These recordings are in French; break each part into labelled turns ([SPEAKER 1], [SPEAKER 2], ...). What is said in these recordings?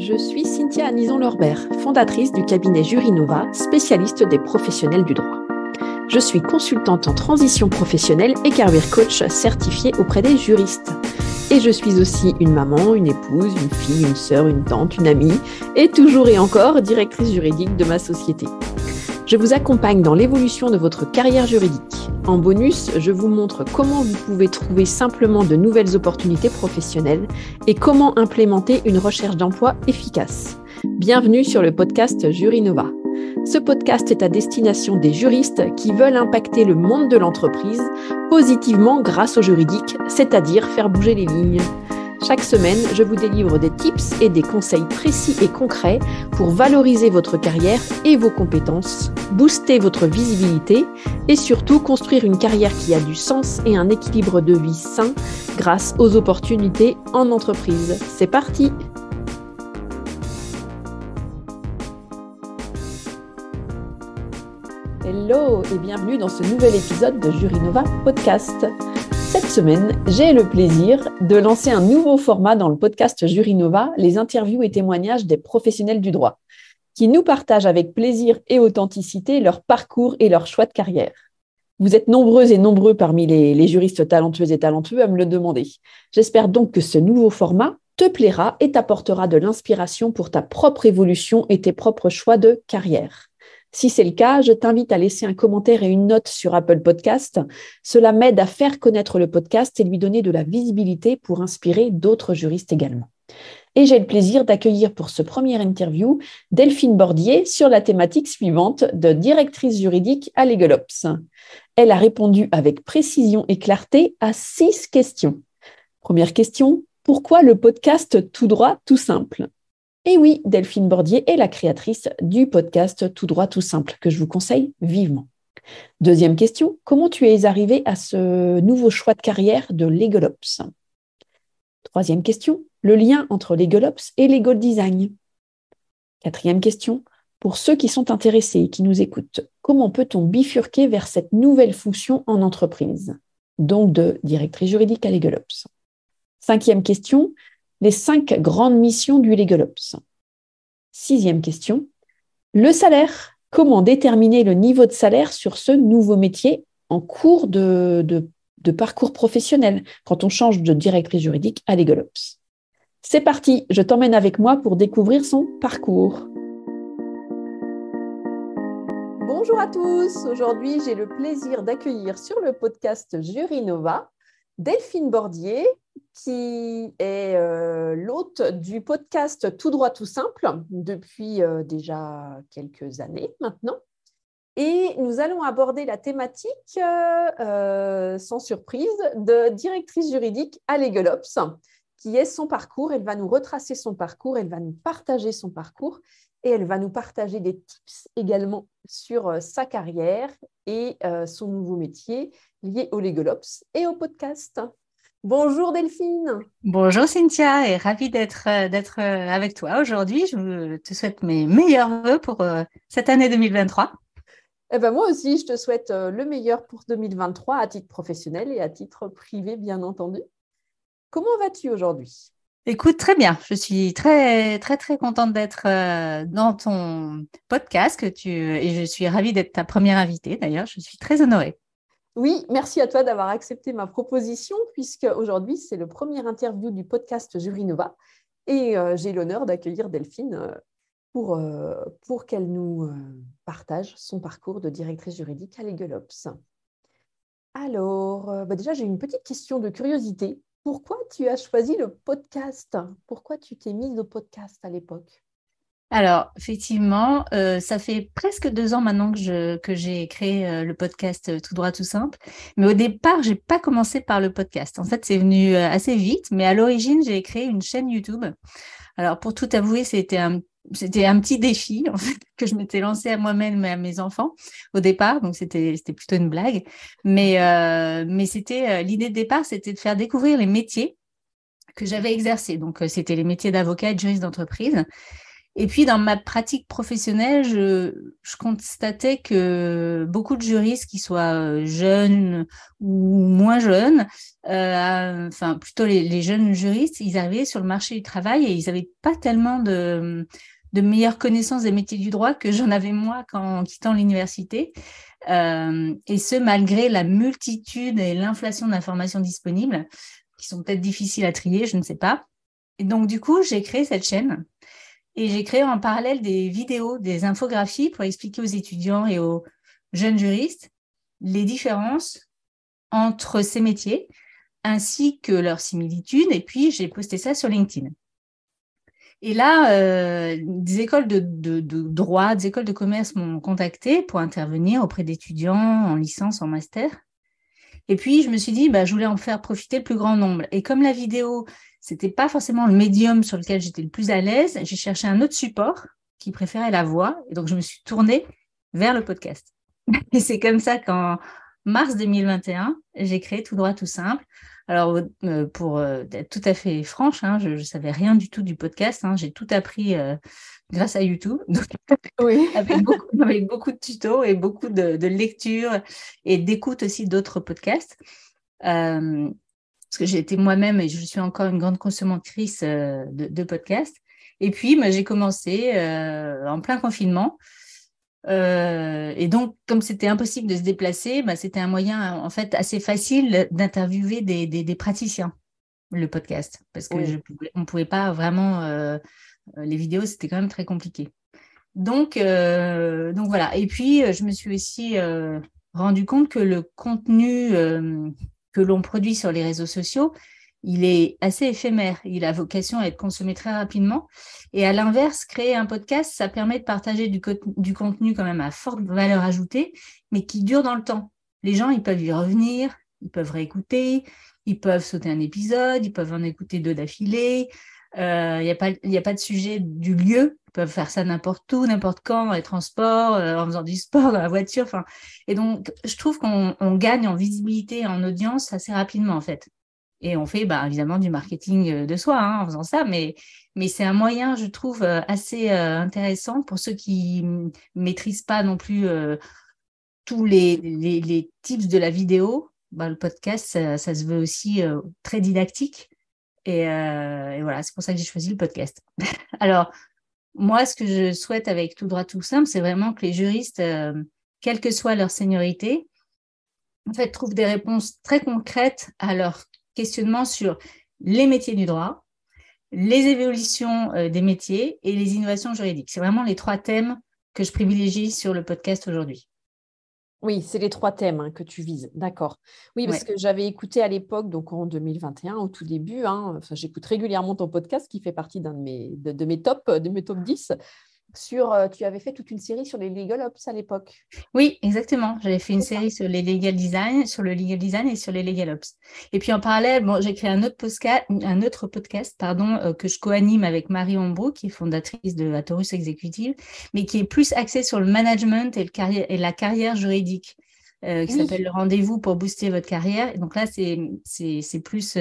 [SPEAKER 1] Je suis Cynthia Anison-Lorbert, fondatrice du cabinet Jurinova, spécialiste des professionnels du droit. Je suis consultante en transition professionnelle et career coach certifiée auprès des juristes. Et je suis aussi une maman, une épouse, une fille, une sœur, une tante, une amie et toujours et encore directrice juridique de ma société. Je vous accompagne dans l'évolution de votre carrière juridique. En bonus, je vous montre comment vous pouvez trouver simplement de nouvelles opportunités professionnelles et comment implémenter une recherche d'emploi efficace. Bienvenue sur le podcast Jurinova. Ce podcast est à destination des juristes qui veulent impacter le monde de l'entreprise positivement grâce au juridique, c'est-à-dire faire bouger les lignes. Chaque semaine, je vous délivre des tips et des conseils précis et concrets pour valoriser votre carrière et vos compétences, booster votre visibilité et surtout construire une carrière qui a du sens et un équilibre de vie sain grâce aux opportunités en entreprise. C'est parti! Hello et bienvenue dans ce nouvel épisode de Jurinova Podcast. Cette semaine, j'ai le plaisir de lancer un nouveau format dans le podcast Jurinova, les interviews et témoignages des professionnels du droit, qui nous partagent avec plaisir et authenticité leur parcours et leur choix de carrière. Vous êtes nombreuses et nombreux parmi les juristes talentueuses et talentueux à me le demander. J'espère donc que ce nouveau format te plaira et t'apportera de l'inspiration pour ta propre évolution et tes propres choix de carrière. Si c'est le cas, je t'invite à laisser un commentaire et une note sur Apple Podcast. Cela m'aide à faire connaître le podcast et lui donner de la visibilité pour inspirer d'autres juristes également. Et j'ai le plaisir d'accueillir pour ce premier interview Delphine Bordier sur la thématique suivante de directrice juridique à LegalOps. Elle a répondu avec précision et clarté à 6 questions. Première question, pourquoi le podcast Tout droit, tout simple ? Et oui, Delphine Bordier est la créatrice du podcast Tout droit, tout simple, que je vous conseille vivement. Deuxième question, comment tu es arrivée à ce nouveau choix de carrière de LegalOps ? Troisième question, le lien entre LegalOps et Legal Design. Quatrième question, pour ceux qui sont intéressés et qui nous écoutent, comment peut-on bifurquer vers cette nouvelle fonction en entreprise, donc de directrice juridique à LegalOps ? Cinquième question, les 5 grandes missions du LegalOps. Sixième question, le salaire. Comment déterminer le niveau de salaire sur ce nouveau métier en cours de parcours professionnel quand on change de directrice juridique à LegalOps ? C'est parti, je t'emmène avec moi pour découvrir son parcours. Bonjour à tous, aujourd'hui j'ai le plaisir d'accueillir sur le podcast Jurinova Delphine Bordier, qui est l'hôte du podcast Tout droit, tout simple depuis déjà quelques années maintenant. Et nous allons aborder la thématique, sans surprise, de directrice juridique à LegalOps, qui est son parcours. Elle va nous retracer son parcours, elle va nous partager son parcours et elle va nous partager des tips également sur sa carrière et son nouveau métier lié au LegalOps et au podcast. Bonjour Delphine.
[SPEAKER 2] Bonjour Cynthia, et ravie d'être avec toi aujourd'hui. Je te souhaite mes meilleurs vœux pour cette année 2023.
[SPEAKER 1] Eh ben moi aussi, je te souhaite le meilleur pour 2023 à titre professionnel et à titre privé, bien entendu. Comment vas-tu aujourd'hui ?
[SPEAKER 2] Écoute, très bien. Je suis très, très, très contente d'être dans ton podcast et je suis ravie d'être ta première invitée. D'ailleurs, je suis très honorée.
[SPEAKER 1] Oui, merci à toi d'avoir accepté ma proposition puisque aujourd'hui, c'est le premier interview du podcast Jurinova et j'ai l'honneur d'accueillir Delphine pour qu'elle nous partage son parcours de directrice juridique à LegalOps. Alors, déjà, j'ai une petite question de curiosité. Pourquoi tu as choisi le podcast ? Pourquoi tu t'es mise au podcast à l'époque ?
[SPEAKER 2] Alors, effectivement, ça fait presque 2 ans maintenant que j'ai créé le podcast Tout droit, tout simple. Mais au départ, j'ai pas commencé par le podcast. En fait, c'est venu assez vite. Mais à l'origine, j'ai créé une chaîne YouTube. Alors, pour tout avouer, c'était un petit défi en fait, que je m'étais lancé à moi-même et à mes enfants au départ. Donc, c'était plutôt une blague. Mais c'était l'idée de départ, c'était de faire découvrir les métiers que j'avais exercés. Donc, c'était les métiers d'avocat et de juriste d'entreprise. Et puis, dans ma pratique professionnelle, je constatais que beaucoup de juristes, qu'ils soient jeunes ou moins jeunes, enfin plutôt les jeunes juristes, ils arrivaient sur le marché du travail et ils n'avaient pas tellement de meilleures connaissances des métiers du droit que j'en avais moi en quittant l'université. Et ce, malgré la multitude et l'inflation d'informations disponibles, qui sont peut-être difficiles à trier, je ne sais pas. Et donc, du coup, j'ai créé cette chaîne. Et j'ai créé en parallèle des vidéos, des infographies pour expliquer aux étudiants et aux jeunes juristes les différences entre ces métiers ainsi que leurs similitudes. Et puis, j'ai posté ça sur LinkedIn. Et là, des écoles de droit, des écoles de commerce m'ont contacté pour intervenir auprès d'étudiants en licence, en master. Et puis, je me suis dit, je voulais en faire profiter le plus grand nombre. Et comme la vidéo, c'était pas forcément le médium sur lequel j'étais le plus à l'aise, j'ai cherché un autre support qui préférait la voix. Et donc, je me suis tournée vers le podcast. Et c'est comme ça qu'en mars 2021, j'ai créé Tout droit, tout simple. Alors, pour être tout à fait franche, je ne savais rien du tout du podcast. J'ai tout appris grâce à YouTube, donc,
[SPEAKER 1] Oui.
[SPEAKER 2] avec beaucoup de tutos et beaucoup de lectures et d'écoute aussi d'autres podcasts. Parce que j'ai été moi-même et je suis encore une grande consommatrice de podcasts. Et puis, j'ai commencé en plein confinement. Et donc, comme c'était impossible de se déplacer, c'était un moyen en fait assez facile d'interviewer des praticiens, le podcast, parce que
[SPEAKER 1] Oui.
[SPEAKER 2] on pouvait pas vraiment, les vidéos, c'était quand même très compliqué. Donc voilà. Et puis, je me suis aussi rendu compte que le contenu que l'on produit sur les réseaux sociaux, il est assez éphémère. Il a vocation à être consommé très rapidement. Et à l'inverse, créer un podcast, ça permet de partager du contenu quand même à forte valeur ajoutée, mais qui dure dans le temps. Les gens, ils peuvent y revenir, ils peuvent réécouter, ils peuvent sauter un épisode, ils peuvent en écouter deux d'affilée. Il n'y a pas de sujet du lieu. Ils peuvent faire ça n'importe où, n'importe quand, dans les transports, en faisant du sport, dans la voiture. Et donc, je trouve qu'on gagne en visibilité et en audience assez rapidement, en fait. Et on fait évidemment du marketing de soi en faisant ça, mais c'est un moyen, je trouve, assez intéressant pour ceux qui ne maîtrisent pas non plus tous les tips de la vidéo. Le podcast, ça se veut aussi très didactique. Et voilà, c'est pour ça que j'ai choisi le podcast. Alors, moi, ce que je souhaite avec Tout droit, tout simple, c'est vraiment que les juristes, quelle que soit leur seniorité, en fait, trouvent des réponses très concrètes à leurs questionnements sur les métiers du droit, les évolutions des métiers et les innovations juridiques. C'est vraiment les trois thèmes que je privilégie sur le podcast aujourd'hui.
[SPEAKER 1] Oui, c'est les trois thèmes que tu vises. D'accord. Oui, parce
[SPEAKER 2] Ouais.
[SPEAKER 1] que j'avais écouté à l'époque, donc en 2021, au tout début, j'écoute régulièrement ton podcast qui fait partie de mes top 10. Tu avais fait toute une série sur les Legal Ops à l'époque.
[SPEAKER 2] Oui, exactement. J'avais fait une
[SPEAKER 1] C'est ça.
[SPEAKER 2] série sur les legal design, sur le legal design et sur les legal ops. Et puis en parallèle, j'ai créé un autre podcast, pardon, que je co-anime avec Marie Ombrou, qui est fondatrice de Atorus Executive, mais qui est plus axé sur le management et la carrière juridique, qui
[SPEAKER 1] Oui,
[SPEAKER 2] s'appelle le rendez-vous pour booster votre carrière. Et donc là, c'est plus,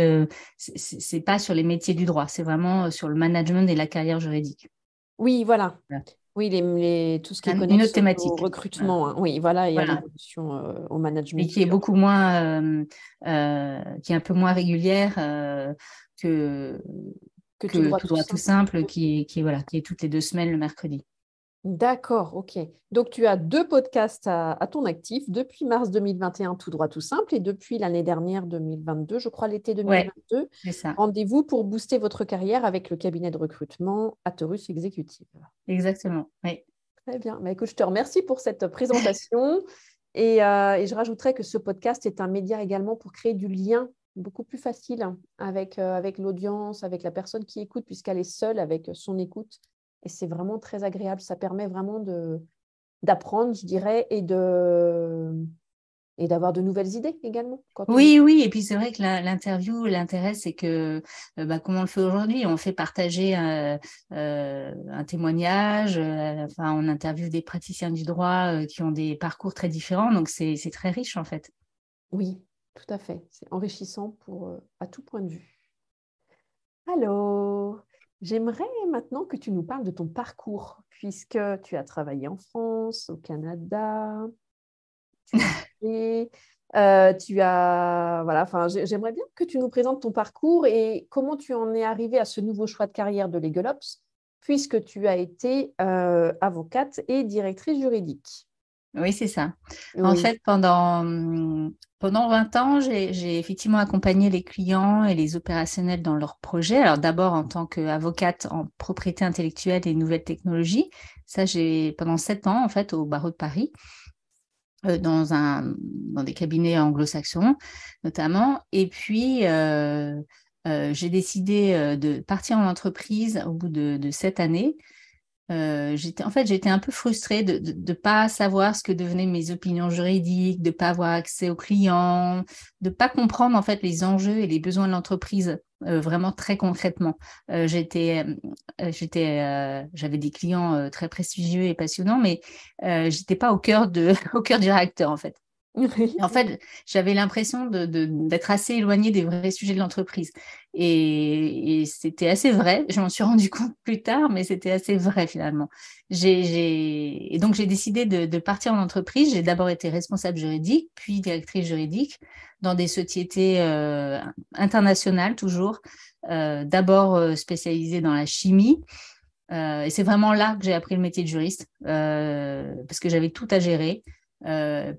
[SPEAKER 2] c'est pas sur les métiers du droit, c'est vraiment sur le management et la carrière juridique.
[SPEAKER 1] oui, voilà.
[SPEAKER 2] Voilà.
[SPEAKER 1] Oui, tout ce qui est
[SPEAKER 2] Une autre
[SPEAKER 1] connexe au
[SPEAKER 2] thématique. Voilà.
[SPEAKER 1] recrutement. Oui, voilà, et à
[SPEAKER 2] Voilà.
[SPEAKER 1] l'évolution au
[SPEAKER 2] Mais
[SPEAKER 1] management
[SPEAKER 2] qui est
[SPEAKER 1] pur.
[SPEAKER 2] beaucoup moins, qui est un peu moins régulière que,
[SPEAKER 1] Que tout
[SPEAKER 2] que
[SPEAKER 1] droit,
[SPEAKER 2] Tout
[SPEAKER 1] tout
[SPEAKER 2] droit, tout
[SPEAKER 1] simple.
[SPEAKER 2] simple, voilà, qui est toutes les 2 semaines le mercredi.
[SPEAKER 1] D'accord, ok. Donc, tu as deux podcasts à ton actif depuis mars 2021, tout droit, tout simple, et depuis l'année dernière, 2022, je crois l'été
[SPEAKER 2] Ouais,
[SPEAKER 1] 2022,
[SPEAKER 2] c'est ça,
[SPEAKER 1] rendez-vous pour booster votre carrière avec le cabinet de recrutement Atorus Executive.
[SPEAKER 2] exactement. Ouais.
[SPEAKER 1] Très bien. Écoute, je te remercie pour cette présentation et je rajouterais que ce podcast est un média également pour créer du lien beaucoup plus facile avec l'audience, avec la personne qui écoute, puisqu'elle est seule avec son écoute. Et c'est vraiment très agréable. Ça permet vraiment d'apprendre, je dirais, et d'avoir de nouvelles idées également quand on
[SPEAKER 2] Oui,
[SPEAKER 1] écoute.
[SPEAKER 2] oui, et puis c'est vrai que l'interview, l'intérêt, c'est que, comme on le fait aujourd'hui, on fait partager un témoignage, enfin, on interviewe des praticiens du droit qui ont des parcours très différents, donc c'est très riche en fait.
[SPEAKER 1] Oui, tout à fait. C'est enrichissant à tout point de vue. Allô. J'aimerais maintenant que tu nous parles de ton parcours, puisque tu as travaillé en France, au Canada, tu as fait, voilà, enfin, j'aimerais bien que tu nous présentes ton parcours et comment tu en es arrivée à ce nouveau choix de carrière de Legal Ops, puisque tu as été avocate et directrice juridique.
[SPEAKER 2] Oui, c'est ça. En
[SPEAKER 1] Oui,
[SPEAKER 2] fait, pendant 20 ans, j'ai effectivement accompagné les clients et les opérationnels dans leurs projets. Alors d'abord en tant qu'avocate en propriété intellectuelle et nouvelles technologies. Ça, j'ai pendant 7 ans, en fait, au barreau de Paris, dans des cabinets anglo-saxons notamment. Et puis, j'ai décidé de partir en entreprise au bout de 7 années. J'étais un peu frustrée de ne pas savoir ce que devenaient mes opinions juridiques, de ne pas avoir accès aux clients, de ne pas comprendre en fait les enjeux et les besoins de l'entreprise vraiment très concrètement. J'avais des clients très prestigieux et passionnants, mais j'étais pas au cœur du réacteur en fait.
[SPEAKER 1] oui,
[SPEAKER 2] En fait, j'avais l'impression d'être assez éloignée des vrais sujets de l'entreprise. Et c'était assez vrai. Je m'en suis rendu compte plus tard, mais c'était assez vrai finalement. Et donc, j'ai décidé de partir en entreprise. J'ai d'abord été responsable juridique, puis directrice juridique dans des sociétés internationales toujours. D'abord spécialisée dans la chimie. Et c'est vraiment là que j'ai appris le métier de juriste, parce que j'avais tout à gérer,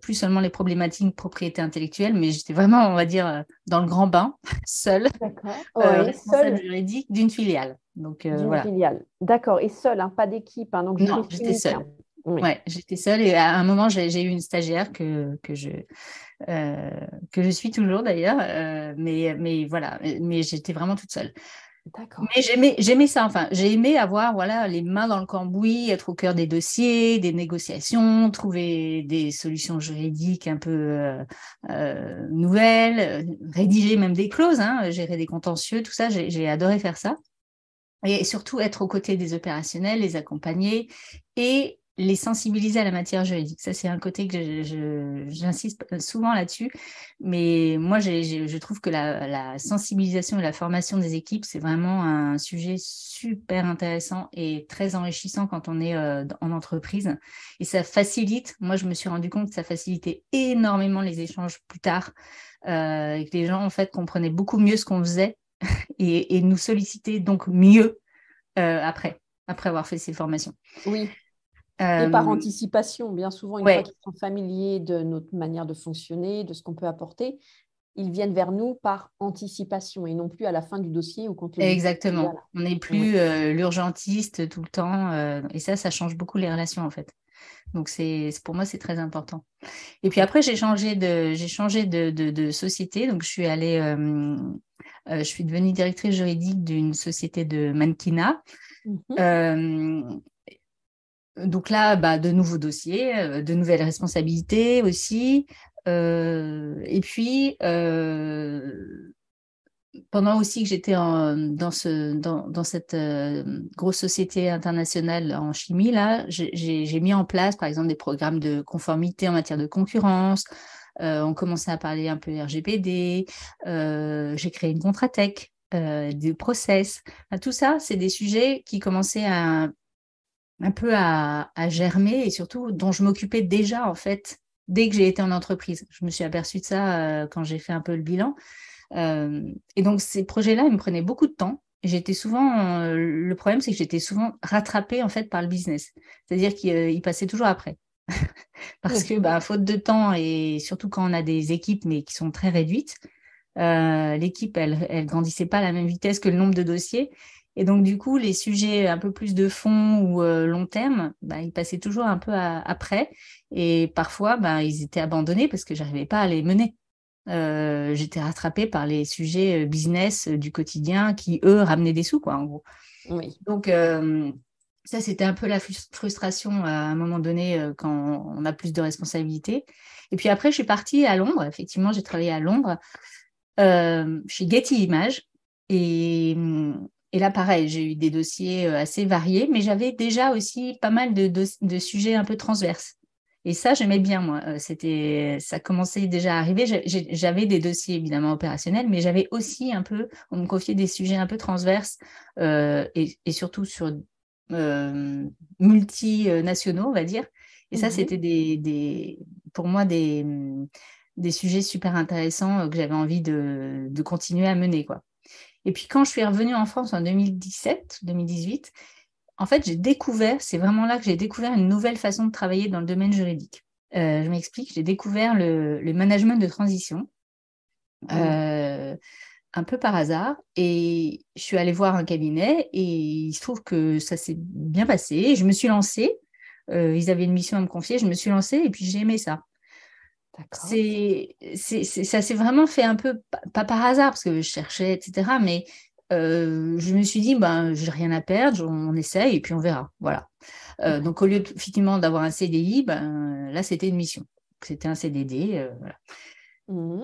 [SPEAKER 2] plus seulement les problématiques de propriété intellectuelle, mais j'étais vraiment, on va dire, dans le grand bain, seule,
[SPEAKER 1] d'accord. Oui,
[SPEAKER 2] responsable
[SPEAKER 1] seule
[SPEAKER 2] juridique d'une filiale. Donc
[SPEAKER 1] d'une
[SPEAKER 2] voilà.
[SPEAKER 1] filiale. D'accord, et seule, hein, pas d'équipe, hein, donc
[SPEAKER 2] Non,
[SPEAKER 1] juriste
[SPEAKER 2] j'étais
[SPEAKER 1] unique. Hein.
[SPEAKER 2] seule.
[SPEAKER 1] Oui,
[SPEAKER 2] Ouais, j'étais seule et à un moment, j'ai eu une stagiaire euh, que je suis toujours d'ailleurs, mais voilà, mais j'étais vraiment toute seule.
[SPEAKER 1] d'accord.
[SPEAKER 2] Mais j'aimais ça, enfin, j'ai aimé avoir voilà, les mains dans le cambouis, être au cœur des dossiers, des négociations, trouver des solutions juridiques un peu nouvelles, rédiger même des clauses, hein, gérer des contentieux, tout ça, j'ai adoré faire ça. Et surtout être aux côtés des opérationnels, les accompagner et les sensibiliser à la matière juridique. Ça, c'est un côté que j'insiste souvent là-dessus. Mais moi, je trouve que la sensibilisation et la formation des équipes, c'est vraiment un sujet super intéressant et très enrichissant quand on est en entreprise. Et ça facilite, moi, je me suis rendu compte que ça facilitait énormément les échanges plus tard, et que les gens, en fait, comprenaient beaucoup mieux ce qu'on faisait et nous solliciter donc mieux après avoir fait ces formations.
[SPEAKER 1] Oui, et par
[SPEAKER 2] Euh,
[SPEAKER 1] anticipation, bien souvent, une fois
[SPEAKER 2] ouais,
[SPEAKER 1] qu'ils sont familiers de notre manière de fonctionner, de ce qu'on peut apporter, ils viennent vers nous par anticipation et non plus à la fin du dossier ou quand le dossier est déjà
[SPEAKER 2] exactement.
[SPEAKER 1] là.
[SPEAKER 2] On n'est
[SPEAKER 1] Oui,
[SPEAKER 2] plus l'urgentiste tout le temps, et ça change beaucoup les relations en fait. Donc pour moi c'est très important. Et puis après j'ai changé de société, donc je suis devenue directrice juridique d'une société de mannequinat.
[SPEAKER 1] mhm.
[SPEAKER 2] Euh, Donc là, bah, de nouveaux dossiers, de nouvelles responsabilités aussi. Et puis, pendant aussi que j'étais dans cette grosse société internationale en chimie, là, j'ai mis en place, par exemple, des programmes de conformité en matière de concurrence. On commençait à parler un peu RGPD. J'ai créé une Contratech, des process. Enfin, tout ça, c'est des sujets qui commençaient un peu à germer et surtout dont je m'occupais déjà en fait dès que j'ai été en entreprise. Je me suis aperçue de ça quand j'ai fait un peu le bilan. Et donc ces projets-là, ils me prenaient beaucoup de temps. Le problème, c'est que j'étais souvent rattrapée en fait par le business. C'est-à-dire qu'il passait toujours après. Parce que,
[SPEAKER 1] Oui,
[SPEAKER 2] bah, faute de temps et surtout quand on a des équipes mais qui sont très réduites, l'équipe, elle grandissait pas à la même vitesse que le nombre de dossiers. Et donc, du coup, les sujets un peu plus de fond ou long terme, bah, ils passaient toujours un peu après. Et parfois, bah, ils étaient abandonnés parce que j'arrivais pas à les mener. J'étais rattrapée par les sujets business du quotidien qui, eux, ramenaient des sous, quoi, en gros.
[SPEAKER 1] oui.
[SPEAKER 2] Donc, ça, c'était un peu la frustration à un moment donné quand on a plus de responsabilités. Et puis après, je suis partie à Londres. Effectivement, j'ai travaillé à Londres chez Getty Images. Et, et là, pareil, j'ai eu des dossiers assez variés, mais j'avais déjà aussi pas mal de sujets un peu transverses. Et ça, j'aimais bien, moi. Ça commençait déjà à arriver. J'avais des dossiers, évidemment, opérationnels, mais j'avais aussi on me confiait des sujets un peu transverses et surtout sur multinationaux, on va dire. Et ça, c'était pour moi des sujets super intéressants que j'avais envie de continuer à mener, quoi. Et puis, quand je suis revenue en France en 2017-2018, en fait, c'est vraiment là que j'ai découvert une nouvelle façon de travailler dans le domaine juridique. Je m'explique, j'ai découvert le management de transition un peu par hasard et je suis allée voir un cabinet et il se trouve que ça s'est bien passé. Je me suis lancée, ils avaient une mission à me confier, je me suis lancée et puis j'ai aimé ça.
[SPEAKER 1] D'accord.
[SPEAKER 2] Ça s'est vraiment fait un peu, pas par hasard, parce que je cherchais, etc. Mais je me suis dit, ben, j'ai rien à perdre, on essaye et puis on verra. Voilà. Donc, au lieu effectivement d'avoir un CDI, ben, là, c'était une mission. C'était un CDD. Voilà.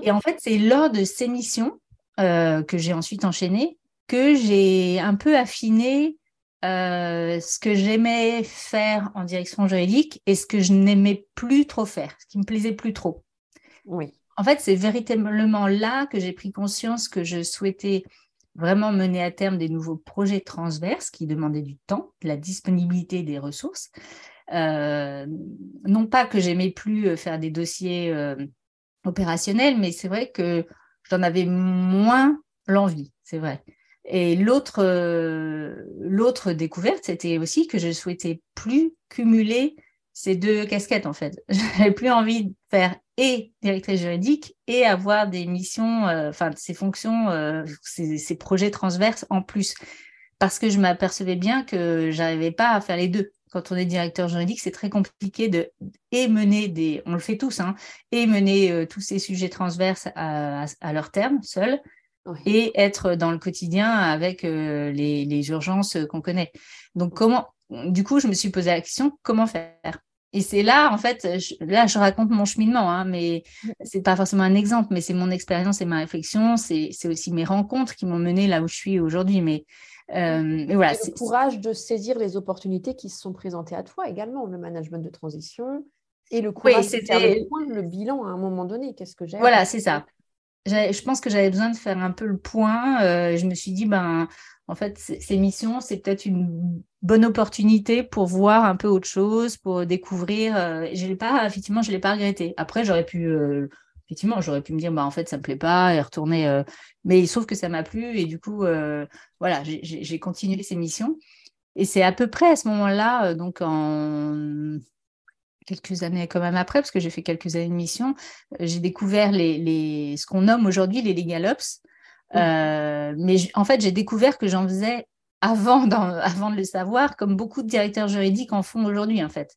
[SPEAKER 2] Et en fait, c'est lors de ces missions que j'ai ensuite enchaîné que j'ai un peu affiné ce que j'aimais faire en direction juridique et ce que je n'aimais plus trop faire, ce qui me plaisait plus trop.
[SPEAKER 1] Oui.
[SPEAKER 2] En fait, c'est véritablement là que j'ai pris conscience que je souhaitais vraiment mener à terme des nouveaux projets transverses qui demandaient du temps, de la disponibilité des ressources. Non pas que j'aimais plus faire des dossiers opérationnels, mais c'est vrai que j'en avais moins l'envie, c'est vrai. Et l'autre découverte, c'était aussi que je souhaitais plus cumuler ces deux casquettes, en fait. Je n'avais plus envie de faire et directrice juridique et avoir des missions, ces fonctions, ces projets transverses en plus. Parce que je m'apercevais bien que je n'arrivais pas à faire les deux. Quand on est directeur juridique, c'est très compliqué mener on le fait tous, hein, et mener tous ces sujets transverses à leur terme, seul, et être dans le quotidien avec les urgences qu'on connaît. Donc, du coup, je me suis posé la question, comment faire? Et c'est là, en fait, je raconte mon cheminement, hein, mais c'est pas forcément un exemple, mais c'est mon expérience et ma réflexion, c'est aussi mes rencontres qui m'ont mené là où je suis aujourd'hui. Mais voilà.
[SPEAKER 1] Et le courage de saisir les opportunités qui se sont présentées à toi également, le management de transition et le courage de faire le point, le bilan à un moment donné. Qu'est-ce que j'ai?
[SPEAKER 2] Voilà, c'est ça. Je pense que j'avais besoin de faire un peu le point. Je me suis dit, ben, en fait, ces missions, c'est peut-être une bonne opportunité pour voir un peu autre chose, pour découvrir. Effectivement, je ne l'ai pas regretté. Après, j'aurais pu me dire, bah, en fait, ça ne me plaît pas et retourner. Mais il se trouve que ça m'a plu et du coup, voilà, j'ai continué ces missions. Et c'est à peu près à ce moment-là, donc en quelques années quand même après, parce que j'ai fait quelques années de mission, j'ai découvert ce qu'on nomme aujourd'hui les legal ops. Mais en fait, j'ai découvert que j'en faisais avant de le savoir, comme beaucoup de directeurs juridiques en font aujourd'hui, en fait.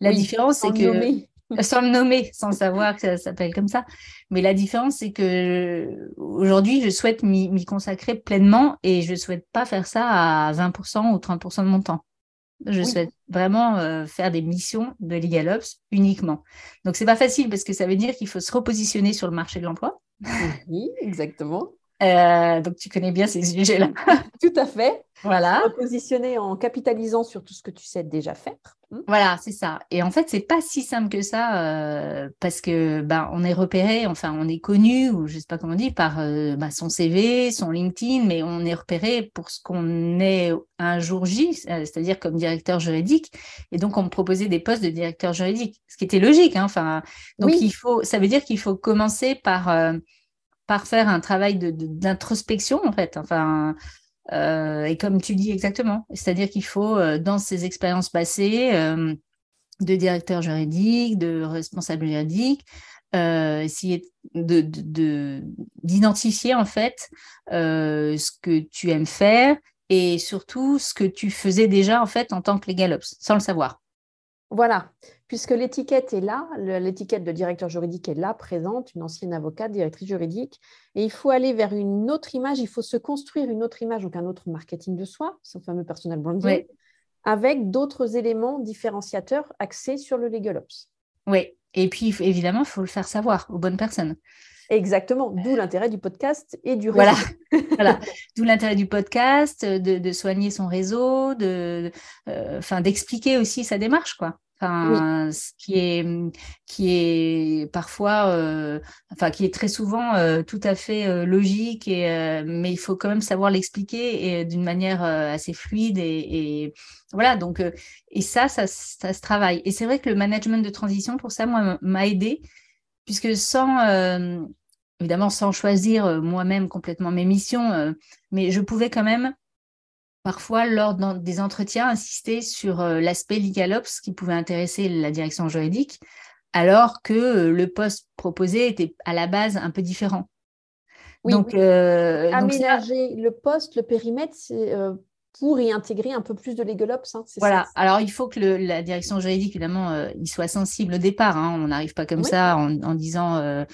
[SPEAKER 2] La différence, c'est que, sans le nommer, sans savoir que ça s'appelle comme ça, mais la différence, c'est que aujourd'hui, je souhaite m'y consacrer pleinement et je ne souhaite pas faire ça à 20% ou 30% de mon temps. Je souhaite vraiment faire des missions de Legal Ops uniquement. Donc, ce n'est pas facile parce que ça veut dire qu'il faut se repositionner sur le marché de l'emploi.
[SPEAKER 1] Oui, exactement.
[SPEAKER 2] Donc, tu connais bien ces sujets-là.
[SPEAKER 1] Tout à fait.
[SPEAKER 2] Voilà.
[SPEAKER 1] Se repositionner en capitalisant sur tout ce que tu sais déjà faire.
[SPEAKER 2] Voilà, c'est ça. Et en fait, c'est pas si simple que ça parce que on est repéré, enfin, on est connu, ou je sais pas comment on dit, par son CV, son LinkedIn, mais on est repéré pour ce qu'on est un jour J, c'est-à-dire comme directeur juridique. Et donc, on me proposait des postes de directeur juridique, ce qui était logique, hein, enfin. Donc, ça veut dire qu'il faut commencer par faire un travail d'introspection, en fait. Enfin, et comme tu dis exactement, c'est-à-dire qu'il faut, dans ses expériences passées de directeur juridique, de responsable juridique, essayer d'identifier en fait ce que tu aimes faire et surtout ce que tu faisais déjà en fait en tant que Legal Ops, sans le savoir.
[SPEAKER 1] Voilà, puisque l'étiquette est là, l'étiquette de directeur juridique est là, présente, une ancienne avocate, directrice juridique, et il faut aller vers une autre image, il faut se construire une autre image, donc un autre marketing de soi, son fameux personal branding, avec d'autres éléments différenciateurs axés sur le legal ops.
[SPEAKER 2] Oui, et puis évidemment, il faut le faire savoir aux bonnes personnes.
[SPEAKER 1] Exactement, d'où l'intérêt du podcast et du réseau.
[SPEAKER 2] Voilà. D'où l'intérêt du podcast, de soigner son réseau, d'expliquer aussi sa démarche, quoi.
[SPEAKER 1] Oui.
[SPEAKER 2] Enfin, qui est parfois, qui est très souvent tout à fait logique, mais il faut quand même savoir l'expliquer et d'une manière assez fluide et voilà. Donc, et ça se travaille. Et c'est vrai que le management de transition, pour ça, moi, m'a aidé, puisque évidemment, sans choisir moi-même complètement mes missions, mais je pouvais quand même parfois, des entretiens, insister sur l'aspect LegalOps qui pouvait intéresser la direction juridique, alors que le poste proposé était à la base un peu différent.
[SPEAKER 1] Oui.
[SPEAKER 2] Donc ça,
[SPEAKER 1] Aménager le poste, le périmètre, c'est pour y intégrer un peu plus de LegalOps, hein, c'est ça?
[SPEAKER 2] voilà. Alors, il faut que la direction juridique, évidemment, il soit sensible au départ, hein. On n'arrive pas comme
[SPEAKER 1] Oui.
[SPEAKER 2] ça en disant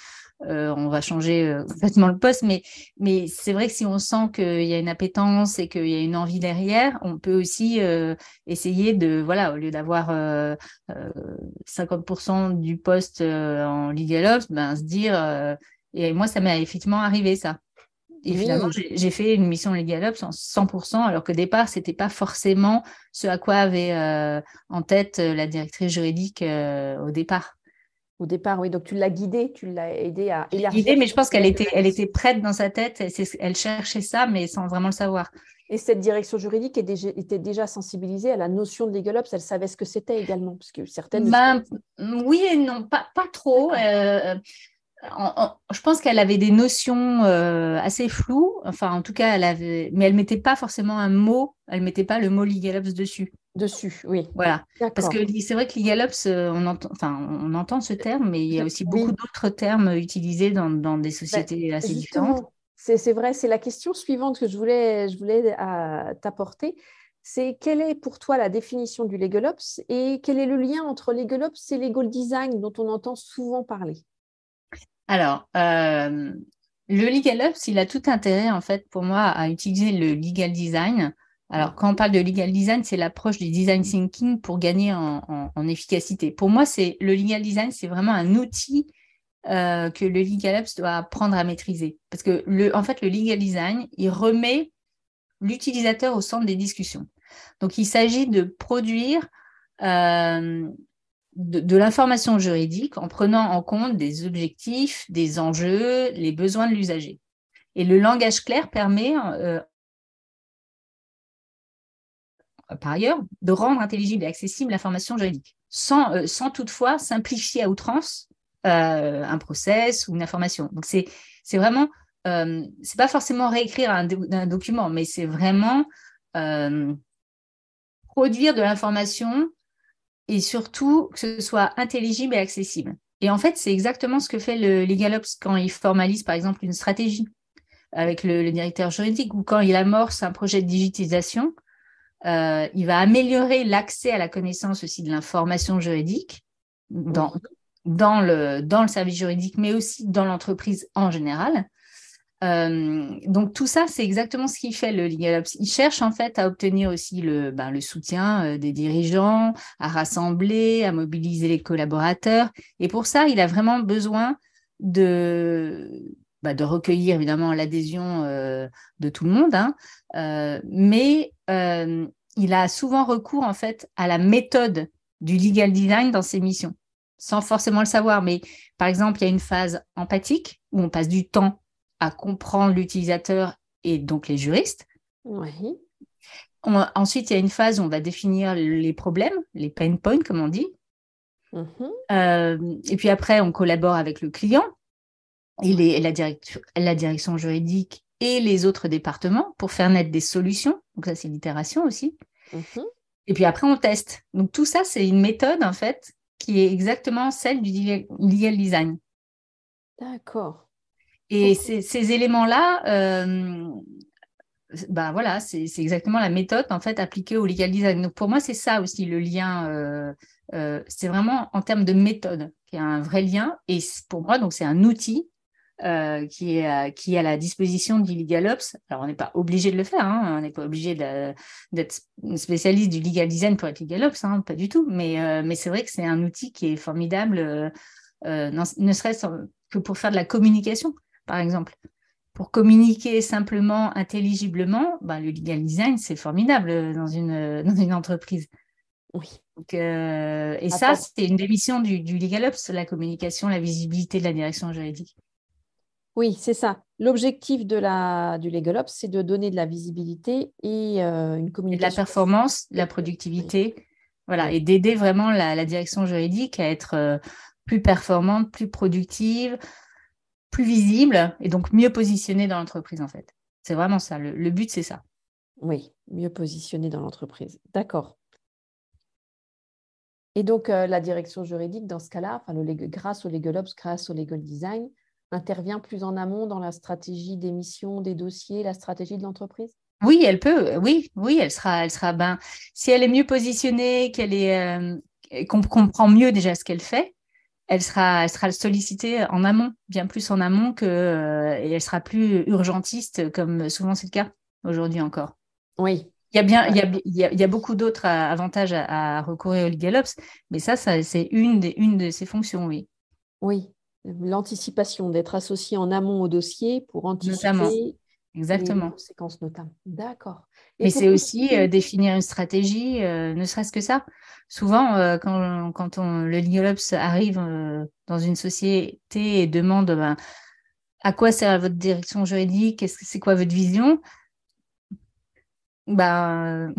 [SPEAKER 2] on va changer complètement le poste. Mais c'est vrai que si on sent qu'il y a une appétence et qu'il y a une envie derrière, on peut aussi essayer de, voilà, au lieu d'avoir 50% du poste en LegalOps, ben, se dire, et moi, ça m'est effectivement arrivé, ça. Et finalement,
[SPEAKER 1] Oui.
[SPEAKER 2] j'ai fait une mission LegalOps en 100%, alors qu'au départ, c'était pas forcément ce à quoi avait en tête la directrice juridique au départ.
[SPEAKER 1] Au départ, oui. Donc, tu l'as guidée, tu l'as aidée à
[SPEAKER 2] J'ai
[SPEAKER 1] élargir
[SPEAKER 2] guidé, mais je
[SPEAKER 1] son
[SPEAKER 2] pense
[SPEAKER 1] périmètre
[SPEAKER 2] elle
[SPEAKER 1] d'action.
[SPEAKER 2] était prête dans sa tête, elle cherchait ça, mais sans vraiment le savoir.
[SPEAKER 1] Et cette direction juridique était déjà sensibilisée à la notion de LegalOps. Elle savait ce que c'était également, parce que certaines ne
[SPEAKER 2] Ben,
[SPEAKER 1] savaient
[SPEAKER 2] oui et non, pas trop.
[SPEAKER 1] pas.
[SPEAKER 2] Je pense qu'elle avait des notions assez floues. Enfin, en tout cas, mais elle mettait pas forcément un mot. Elle mettait pas le mot LegalOps dessus.
[SPEAKER 1] Dessus, oui.
[SPEAKER 2] Voilà. Parce que
[SPEAKER 1] D'accord.
[SPEAKER 2] c'est vrai que LegalOps, on entend ce terme, mais il y a aussi beaucoup
[SPEAKER 1] Oui.
[SPEAKER 2] d'autres termes utilisés dans des
[SPEAKER 1] Ben,
[SPEAKER 2] sociétés assez différentes.
[SPEAKER 1] justement, c'est vrai, c'est la question suivante que je voulais t'apporter. C'est quelle est pour toi la définition du Legal Ops et quel est le lien entre Legal Ops et Legal Design dont on entend souvent parler?
[SPEAKER 2] Alors, le LegalOps, il a tout intérêt, en fait, pour moi, à utiliser le legal design. Alors, quand on
[SPEAKER 1] Mhm.
[SPEAKER 2] parle de legal design, c'est l'approche du design thinking pour gagner en efficacité. Pour moi, le legal design, c'est vraiment un outil que le LegalOps doit apprendre à maîtriser. Parce que, en fait, le legal design, il remet l'utilisateur au centre des discussions. Donc, il s'agit de produire euh, de l'information juridique en prenant en compte des objectifs, des enjeux, les besoins de l'usager. Et le langage clair permet, par ailleurs, de rendre intelligible et accessible l'information juridique, sans toutefois simplifier à outrance un process ou une information. Donc, c'est vraiment, c'est pas forcément réécrire un document, mais c'est vraiment euh, produire de l'information et surtout que ce soit intelligible et accessible. Et en fait, c'est exactement ce que fait le LegalOps quand il formalise, par exemple, une stratégie avec le directeur juridique ou quand il amorce un projet de digitalisation. Il va améliorer l'accès à la connaissance aussi de l'information juridique
[SPEAKER 1] Oui.
[SPEAKER 2] dans le service juridique, mais aussi dans l'entreprise en général. Donc tout ça, c'est exactement ce qu'il fait le LegalOps. Il cherche en fait à obtenir aussi le soutien des dirigeants, à rassembler, à mobiliser les collaborateurs. Et pour ça, il a vraiment besoin de recueillir évidemment l'adhésion de tout le monde, hein, mais il a souvent recours en fait à la méthode du legal design dans ses missions, sans forcément le savoir. Mais par exemple, il y a une phase empathique où on passe du temps à comprendre l'utilisateur et donc les juristes.
[SPEAKER 1] Oui.
[SPEAKER 2] Ensuite, il y a une phase où on va définir les problèmes, les pain points, comme on dit.
[SPEAKER 1] Mhm.
[SPEAKER 2] Et puis après, on collabore avec le client et la direction juridique et les autres départements pour faire naître des solutions. Donc ça, c'est l'itération aussi.
[SPEAKER 1] Mhm.
[SPEAKER 2] Et puis après, on teste. Donc tout ça, c'est une méthode, en fait, qui est exactement celle du legal design.
[SPEAKER 1] D'accord.
[SPEAKER 2] Et
[SPEAKER 1] Ok.
[SPEAKER 2] ces éléments-là, bah voilà, c'est exactement la méthode en fait appliquée au legal design. Donc pour moi, c'est ça aussi le lien. C'est vraiment en termes de méthode qu'il y a un vrai lien. Et pour moi, donc c'est un outil qui est à la disposition du LegalOps. Alors on n'est pas obligé de le faire, hein, on n'est pas obligé d'être spécialiste du legal design pour être LegalOps, hein, pas du tout. Mais c'est vrai que c'est un outil qui est formidable, ne serait-ce que pour faire de la communication, par exemple. Pour communiquer simplement, intelligiblement, ben, le legal design, c'est formidable dans une entreprise.
[SPEAKER 1] Oui.
[SPEAKER 2] Donc, et ça,
[SPEAKER 1] Attends.
[SPEAKER 2] c'est une des missions du Legal Ops, la communication, la visibilité de la direction juridique.
[SPEAKER 1] Oui, c'est ça. L'objectif du Legal Ops, c'est de donner de la visibilité et une
[SPEAKER 2] Et de la
[SPEAKER 1] communication.
[SPEAKER 2] performance, de la
[SPEAKER 1] Oui,
[SPEAKER 2] productivité, voilà,
[SPEAKER 1] oui,
[SPEAKER 2] et d'aider vraiment la direction juridique à être plus performante, plus productive, plus visible et donc mieux positionnée dans l'entreprise, en fait. C'est vraiment ça. Le but, c'est ça.
[SPEAKER 1] oui, mieux positionné dans l'entreprise. D'accord. Et donc, la direction juridique, dans ce cas-là, grâce au Legal Ops, grâce au Legal Design, intervient plus en amont dans la stratégie des missions, des dossiers, la stratégie de l'entreprise?
[SPEAKER 2] Oui, elle peut. Oui, oui, elle sera. Ben, si elle est mieux positionnée, qu'on comprend mieux déjà ce qu'elle fait, elle sera sollicitée en amont, bien plus en amont et elle sera plus urgentiste, comme souvent c'est le cas aujourd'hui encore.
[SPEAKER 1] Oui.
[SPEAKER 2] Il y a bien,
[SPEAKER 1] Ouais.
[SPEAKER 2] il y a beaucoup d'autres avantages à recourir au LegalOps, mais ça, c'est une de ses fonctions, oui,
[SPEAKER 1] Oui, l'anticipation, d'être associé en amont au dossier pour
[SPEAKER 2] notamment,
[SPEAKER 1] anticiper les
[SPEAKER 2] exactement.
[SPEAKER 1] conséquences notamment. D'accord. Et
[SPEAKER 2] Mais
[SPEAKER 1] pour
[SPEAKER 2] c'est
[SPEAKER 1] tout ce
[SPEAKER 2] aussi
[SPEAKER 1] qui est...
[SPEAKER 2] définir une stratégie, ne serait-ce que ça. Souvent, quand le LegalOps arrive dans une société et demande ben, à quoi sert votre direction juridique, c'est quoi votre vision, ben,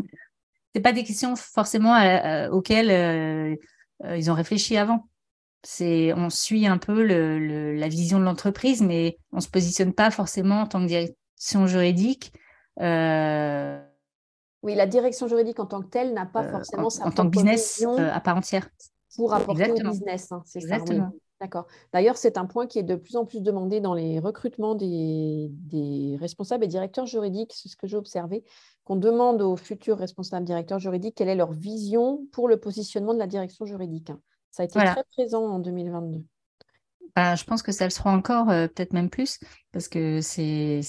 [SPEAKER 2] c'est pas des questions forcément auxquelles ils ont réfléchi avant. On suit un peu la vision de l'entreprise, mais on ne se positionne pas forcément en tant que direction juridique euh,
[SPEAKER 1] Oui, la direction juridique en tant que telle n'a pas forcément sa
[SPEAKER 2] en tant que
[SPEAKER 1] propre
[SPEAKER 2] business
[SPEAKER 1] vision
[SPEAKER 2] à part entière.
[SPEAKER 1] pour apporter au
[SPEAKER 2] Exactement,
[SPEAKER 1] business, hein, c'est ça, oui.
[SPEAKER 2] exactement.
[SPEAKER 1] D'accord. D'ailleurs, c'est un point qui est de plus en plus demandé dans les recrutements des responsables et directeurs juridiques. C'est ce que j'ai observé, qu'on demande aux futurs responsables directeurs juridiques quelle est leur vision pour le positionnement de la direction juridique, hein. Ça a été
[SPEAKER 2] Voilà.
[SPEAKER 1] très présent en 2022.
[SPEAKER 2] Ben, je pense que ça le sera encore, peut-être même plus, parce que c'est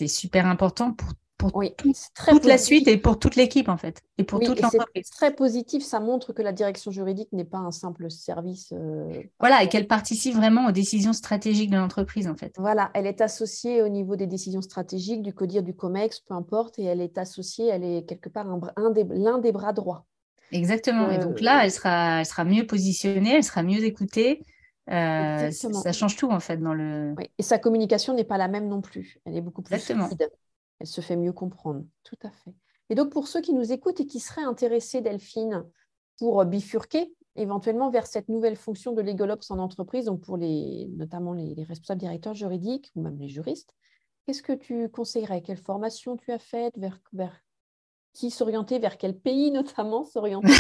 [SPEAKER 2] super important pour
[SPEAKER 1] Oui, c'est très
[SPEAKER 2] toute la suite
[SPEAKER 1] positif.
[SPEAKER 2] et pour toute l'équipe, en fait, et pour
[SPEAKER 1] Oui,
[SPEAKER 2] toute
[SPEAKER 1] et c'est
[SPEAKER 2] l'entreprise.
[SPEAKER 1] très positif. Ça montre que la direction juridique n'est pas un simple service
[SPEAKER 2] Voilà, et
[SPEAKER 1] parfois.
[SPEAKER 2] qu'elle participe vraiment aux décisions stratégiques de l'entreprise, en fait.
[SPEAKER 1] Voilà, elle est associée au niveau des décisions stratégiques, du CODIR, du COMEX, peu importe, et elle est associée, elle est quelque part l'un des bras droits.
[SPEAKER 2] Exactement. Et donc
[SPEAKER 1] Euh,
[SPEAKER 2] là, elle sera mieux positionnée, elle sera mieux écoutée.
[SPEAKER 1] exactement.
[SPEAKER 2] Ça change tout, en fait, dans le...
[SPEAKER 1] Oui. Et sa communication n'est pas la même non plus. Elle est beaucoup plus
[SPEAKER 2] Exactement.
[SPEAKER 1] fluide. Elle se fait mieux comprendre. Tout à fait. Et donc, pour ceux qui nous écoutent et qui seraient intéressés, Delphine, pour bifurquer éventuellement vers cette nouvelle fonction de Legal Ops en entreprise, donc pour notamment les responsables directeurs juridiques ou même les juristes, qu'est-ce que tu conseillerais? Quelle formation tu as faite? Vers qui s'orienter? Vers quel pays notamment s'orienter?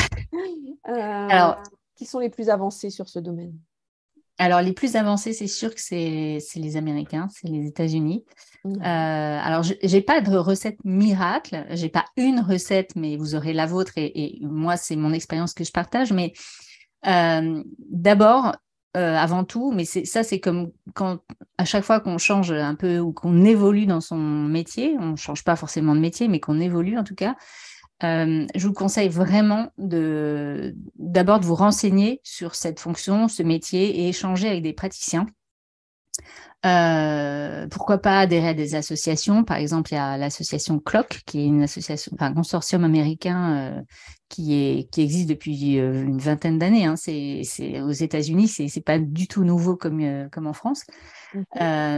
[SPEAKER 1] Euh,
[SPEAKER 2] Alors,
[SPEAKER 1] qui sont les plus avancés sur ce domaine?
[SPEAKER 2] alors, les plus avancés, c'est sûr que c'est les Américains, c'est les États-Unis.
[SPEAKER 1] Ouais.
[SPEAKER 2] Alors, je n'ai pas de recette miracle, j'ai pas une recette, mais vous aurez la vôtre et moi, c'est mon expérience que je partage. Mais d'abord, avant tout, mais ça, c'est comme quand à chaque fois qu'on change un peu ou qu'on évolue dans son métier, on ne change pas forcément de métier, mais qu'on évolue en tout cas, je vous conseille vraiment d'abord de vous renseigner sur cette fonction, ce métier et échanger avec des praticiens. Pourquoi pas adhérer à des associations? Par exemple, il y a l'association CLOC, qui est une association, enfin, un consortium américain qui existe depuis une vingtaine d'années, hein. C'est aux États-Unis, c'est pas du tout nouveau comme en France.
[SPEAKER 1] Mhm.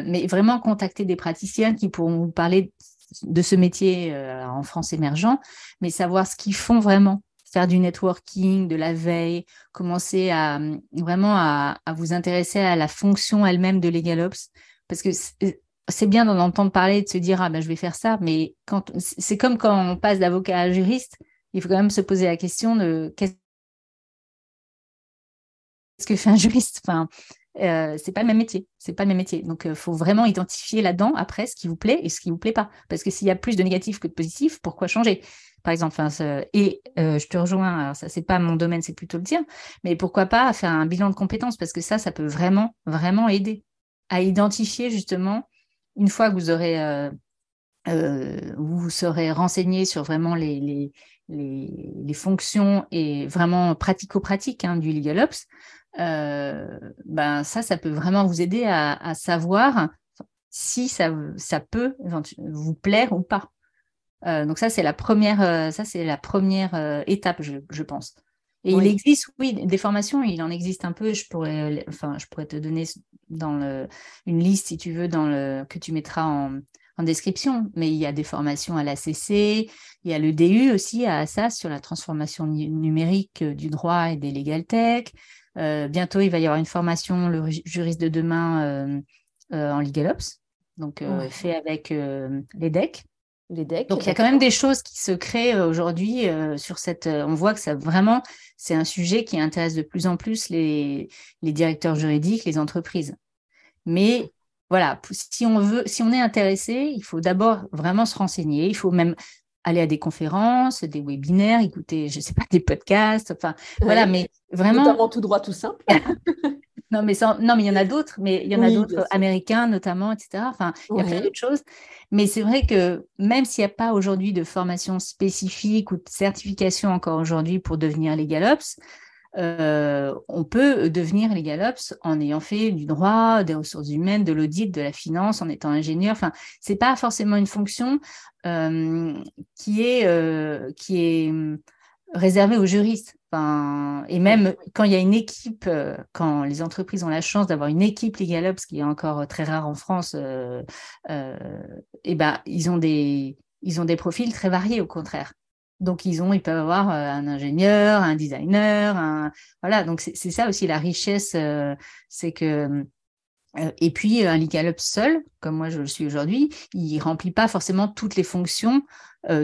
[SPEAKER 2] Mais vraiment contacter des praticiens qui pourront vous parler de ce métier en France émergent, mais savoir ce qu'ils font vraiment. Faire du networking, de la veille, commencer vraiment à vous intéresser à la fonction elle-même de LegalOps. Parce que c'est bien d'en entendre parler et de se dire, ah ben, je vais faire ça, mais c'est comme quand on passe d'avocat à juriste, il faut quand même se poser la question de qu'est-ce que fait un juriste? Enfin, c'est pas le même métier. C'est pas le même métier. Donc, il faut vraiment identifier là-dedans, après, ce qui vous plaît et ce qui vous plaît pas. Parce que s'il y a plus de négatifs que de positifs, pourquoi changer? Par exemple, je te rejoins, alors ça, c'est pas mon domaine, c'est plutôt le tien, mais pourquoi pas faire un bilan de compétences? Parce que ça peut vraiment, vraiment aider à identifier justement, une fois que vous vous serez renseigné sur vraiment les fonctions et vraiment pratico-pratiques du LegalOps, ben ça peut vraiment vous aider à savoir si ça peut vous plaire ou pas. Donc ça, c'est la première étape, je pense. Et il
[SPEAKER 1] Oui.
[SPEAKER 2] existe, oui, des formations, il en existe un peu. Je pourrais te donner une liste, si tu veux, que tu mettras en description. Mais il y a des formations à l'ACC, il y a le DU aussi à Assas sur la transformation numérique du droit et des legal tech. Bientôt, il va y avoir une formation, le juriste de demain en LegalOps, donc fait avec l'EDEC.
[SPEAKER 1] Les decks,
[SPEAKER 2] Donc, il y a quand même des choses qui se créent aujourd'hui sur cette. On voit que ça vraiment, c'est un sujet qui intéresse de plus en plus les directeurs juridiques, les entreprises. Mais voilà, si on est intéressé, il faut d'abord vraiment se renseigner. Il faut même aller à des conférences, des webinaires, écouter, je ne sais pas, des podcasts. Enfin, voilà,
[SPEAKER 1] oui.
[SPEAKER 2] mais vraiment.
[SPEAKER 1] Notamment tout droit, tout simple.
[SPEAKER 2] Non, mais il y en a d'autres, mais il y en a
[SPEAKER 1] Oui, bien
[SPEAKER 2] d'autres
[SPEAKER 1] sûr.
[SPEAKER 2] américains notamment, etc. Enfin, il y a plein
[SPEAKER 1] Oui.
[SPEAKER 2] d'autres choses. Mais c'est vrai que même s'il n'y a pas aujourd'hui de formation spécifique ou de certification encore aujourd'hui pour devenir LegalOps, on peut devenir LegalOps en ayant fait du droit, des ressources humaines, de l'audit, de la finance, en étant ingénieur. Enfin, c'est pas forcément une fonction qui est réservée aux juristes. Enfin, et
[SPEAKER 1] Oui.
[SPEAKER 2] même quand il y a une équipe, quand les entreprises ont la chance d'avoir une équipe LegalOps, qui est encore très rare en France, et ben, ils ont des profils très variés au contraire. Donc, ils peuvent avoir un ingénieur, un designer, voilà. Donc, c'est ça aussi la richesse, c'est que. Et puis, un LegalOps seul, comme moi je le suis aujourd'hui, il remplit pas forcément toutes les fonctions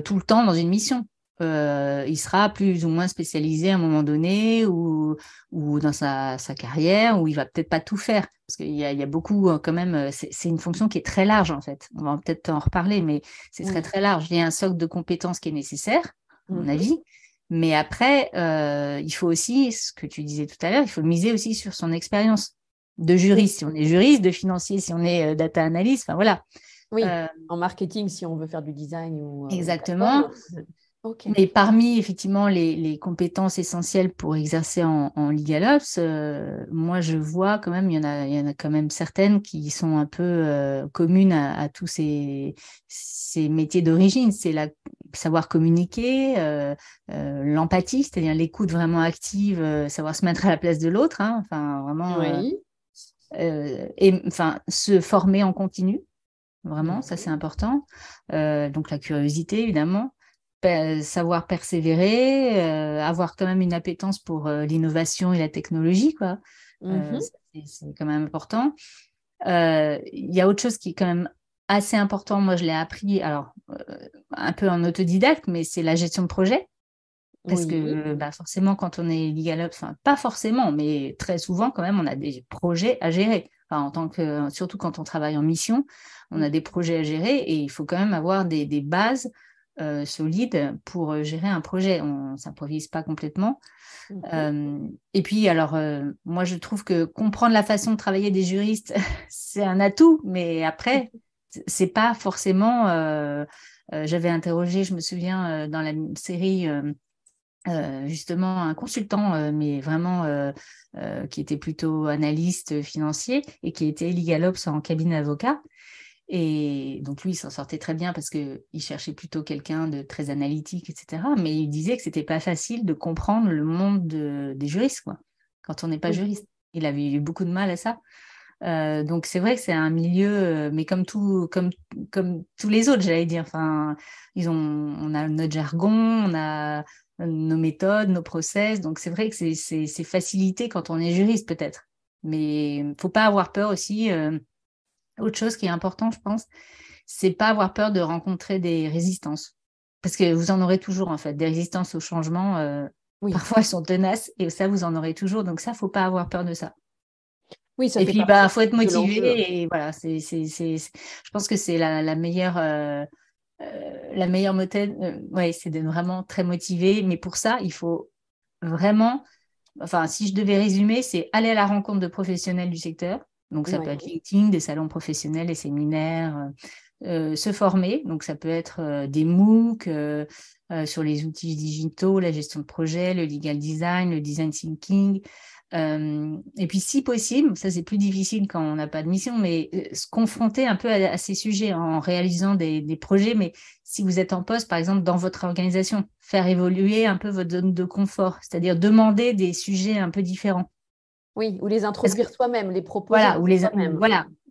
[SPEAKER 2] tout le temps dans une mission. Il sera plus ou moins spécialisé à un moment donné ou dans sa carrière, où il va peut-être pas tout faire. Parce qu'il y a beaucoup, quand même, c'est une fonction qui est très large, en fait. On va peut-être en reparler, mais c'est très,
[SPEAKER 1] Oui.
[SPEAKER 2] très large. Il y a un socle de compétences qui est nécessaire, à mon
[SPEAKER 1] Mhm.
[SPEAKER 2] avis. Mais après, il faut aussi, ce que tu disais tout à l'heure, il faut miser aussi sur son expérience de
[SPEAKER 1] Oui.
[SPEAKER 2] juriste, si on est juriste, de financier, si on est data analyst, enfin voilà.
[SPEAKER 1] Oui.
[SPEAKER 2] Euh,
[SPEAKER 1] En marketing, si on veut faire du design ou
[SPEAKER 2] exactement.
[SPEAKER 1] plateforme. Ok.
[SPEAKER 2] Mais parmi, effectivement, les compétences essentielles pour exercer en LegalOps, moi, je vois quand même, il y en a quand même certaines qui sont un peu communes à tous ces métiers d'origine. C'est savoir communiquer, l'empathie, c'est-à-dire l'écoute vraiment active, savoir se mettre à la place de l'autre, hein, enfin, vraiment,
[SPEAKER 1] Oui.
[SPEAKER 2] et enfin, se former en continu. Vraiment, ça c'est
[SPEAKER 1] Mhm.
[SPEAKER 2] important. Donc la curiosité, évidemment. Savoir persévérer, avoir quand même une appétence pour l'innovation et la technologie, quoi.
[SPEAKER 1] Mhm.
[SPEAKER 2] Ça, c'est quand même important. Il y a autre chose qui est quand même assez important. Moi, je l'ai appris, alors un peu en autodidacte, mais c'est la gestion de projet. Parce
[SPEAKER 1] Oui.
[SPEAKER 2] que bah, forcément, quand on est LegalOps, enfin pas forcément, mais très souvent quand même, on a des projets à gérer. Enfin, surtout quand on travaille en mission, on a des projets à gérer et il faut quand même avoir des bases solides pour gérer un projet. On ne s'improvise pas complètement.
[SPEAKER 1] Mhm.
[SPEAKER 2] Et puis, alors, moi, je trouve que comprendre la façon de travailler des juristes, c'est un atout, mais après, c'est pas forcément. J'avais interrogé, je me souviens, dans la série justement un consultant, mais vraiment qui était plutôt analyste financier et qui était LegalOps en cabinet d'avocat. Et donc lui, il s'en sortait très bien parce qu'il cherchait plutôt quelqu'un de très analytique, etc. Mais il disait que c'était pas facile de comprendre le monde des juristes, quoi, quand on n'est pas
[SPEAKER 1] Oui.
[SPEAKER 2] juriste. Il avait eu beaucoup de mal à ça. Donc c'est vrai que c'est un milieu, mais comme tous les autres, j'allais dire. Enfin, on a notre jargon, on a nos méthodes, nos process. Donc c'est vrai que c'est facilité quand on est juriste peut-être. Mais faut pas avoir peur aussi. Autre chose qui est important, je pense, c'est pas avoir peur de rencontrer des résistances. Parce que vous en aurez toujours, en fait, des résistances au changement.
[SPEAKER 1] Oui.
[SPEAKER 2] Parfois, elles sont tenaces et ça, vous en aurez toujours. Donc ça, faut pas avoir peur de ça.
[SPEAKER 1] Oui, ça
[SPEAKER 2] Et
[SPEAKER 1] fait
[SPEAKER 2] puis,
[SPEAKER 1] partie
[SPEAKER 2] bah, faut être
[SPEAKER 1] de l'enjeu.
[SPEAKER 2] motivé et voilà, je pense que c'est la meilleure, la meilleure méthode, ouais, c'est d'être vraiment très motivé. Mais pour ça, il faut vraiment, enfin, si je devais résumer, c'est aller à la rencontre de professionnels du secteur. Donc, ça peut
[SPEAKER 1] Oui.
[SPEAKER 2] être LinkedIn, des salons professionnels, des séminaires, se former. Donc, ça peut être des MOOC sur les outils digitaux, la gestion de projet, le legal design, le design thinking. Et puis, si possible, ça c'est plus difficile quand on n'a pas de mission, mais se confronter un peu à ces sujets en réalisant des projets. Mais si vous êtes en poste, par exemple, dans votre organisation, faire évoluer un peu votre zone de confort, c'est-à-dire demander des sujets un peu différents.
[SPEAKER 1] Oui, ou les introduire soi-même, les proposer
[SPEAKER 2] Voilà,
[SPEAKER 1] soi-même.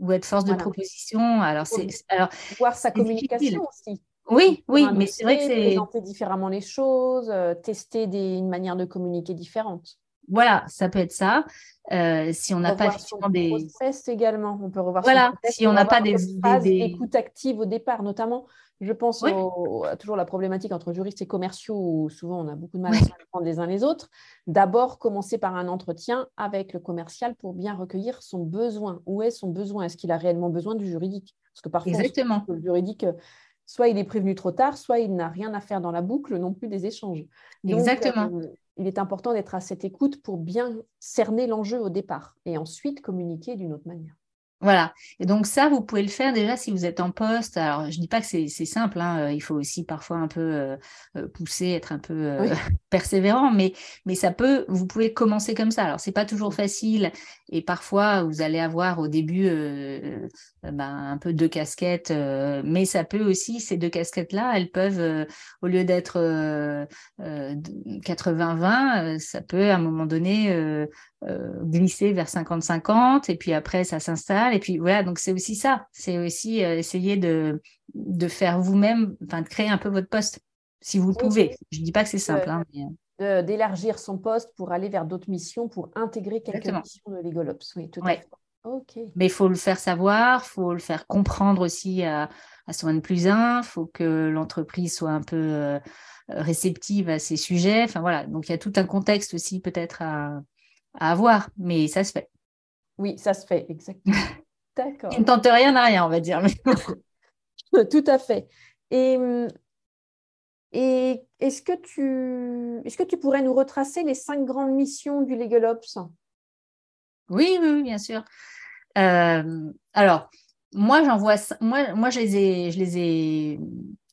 [SPEAKER 2] ou être force de
[SPEAKER 1] Voilà.
[SPEAKER 2] proposition. Alors, alors,
[SPEAKER 1] Voir sa
[SPEAKER 2] c'est difficile.
[SPEAKER 1] communication aussi.
[SPEAKER 2] Oui,
[SPEAKER 1] Sur
[SPEAKER 2] oui,
[SPEAKER 1] un
[SPEAKER 2] mais c'est vrai que
[SPEAKER 1] dossier,
[SPEAKER 2] c'est,
[SPEAKER 1] présenter différemment les choses, tester une manière de communiquer différente.
[SPEAKER 2] voilà, ça peut être ça. Si on n'a pas
[SPEAKER 1] Revoir son
[SPEAKER 2] effectivement des,
[SPEAKER 1] process également. On peut revoir son
[SPEAKER 2] voilà,
[SPEAKER 1] process
[SPEAKER 2] si on
[SPEAKER 1] pour
[SPEAKER 2] n'a
[SPEAKER 1] avoir
[SPEAKER 2] pas
[SPEAKER 1] cette
[SPEAKER 2] des,
[SPEAKER 1] phase
[SPEAKER 2] des...
[SPEAKER 1] d'écoute active au départ, notamment. Je pense
[SPEAKER 2] Ouais,
[SPEAKER 1] à toujours la problématique entre juristes et commerciaux où souvent on a beaucoup de mal à se
[SPEAKER 2] ouais,
[SPEAKER 1] comprendre les uns les autres. D'abord, commencer par un entretien avec le commercial pour bien recueillir son besoin. Où est son besoin? Est-ce qu'il a réellement besoin du juridique? Parce que parfois, on se rend compte
[SPEAKER 2] exactement,
[SPEAKER 1] que le juridique, soit il est prévenu trop tard, soit il n'a rien à faire dans la boucle non plus des échanges. Donc,
[SPEAKER 2] exactement.
[SPEAKER 1] il est important d'être à cette écoute pour bien cerner l'enjeu au départ et ensuite communiquer d'une autre manière.
[SPEAKER 2] Voilà. Et donc ça, vous pouvez le faire déjà si vous êtes en poste. Alors, je dis pas que c'est simple, hein. Il faut aussi parfois un peu pousser, être un peu
[SPEAKER 1] Oui,
[SPEAKER 2] persévérant, mais ça peut, vous pouvez commencer comme ça. Alors, c'est pas toujours facile et parfois, vous allez avoir au début un peu deux casquettes, mais ça peut aussi, ces deux casquettes-là, elles peuvent, au lieu d'être 80-20, ça peut à un moment donné glisser vers 50-50 et puis après ça s'installe et puis voilà, donc c'est aussi ça, c'est aussi essayer de faire vous-même, enfin de créer un peu votre poste si vous le
[SPEAKER 1] oui,
[SPEAKER 2] pouvez. Je dis pas que c'est simple, hein, mais,
[SPEAKER 1] d'élargir son poste pour aller vers d'autres missions, pour intégrer quelques
[SPEAKER 2] exactement.
[SPEAKER 1] missions de LegalOps. Oui, tout à
[SPEAKER 2] Ouais.
[SPEAKER 1] fait. OK.
[SPEAKER 2] Mais il faut le faire savoir, il faut le faire comprendre aussi à son N plus 1, il faut que l'entreprise soit un peu réceptive à ces sujets. Enfin voilà, donc il y a tout un contexte aussi peut-être à avoir, mais ça se fait.
[SPEAKER 1] Oui, ça se fait, exactement.
[SPEAKER 2] Qui ne
[SPEAKER 1] D'accord.
[SPEAKER 2] tente rien n'a rien, on va dire. Mais
[SPEAKER 1] Tout à fait. Et, est-ce que tu pourrais nous retracer les 5 grandes missions du LegalOps?
[SPEAKER 2] oui, oui, oui, bien sûr. Alors, moi, je les ai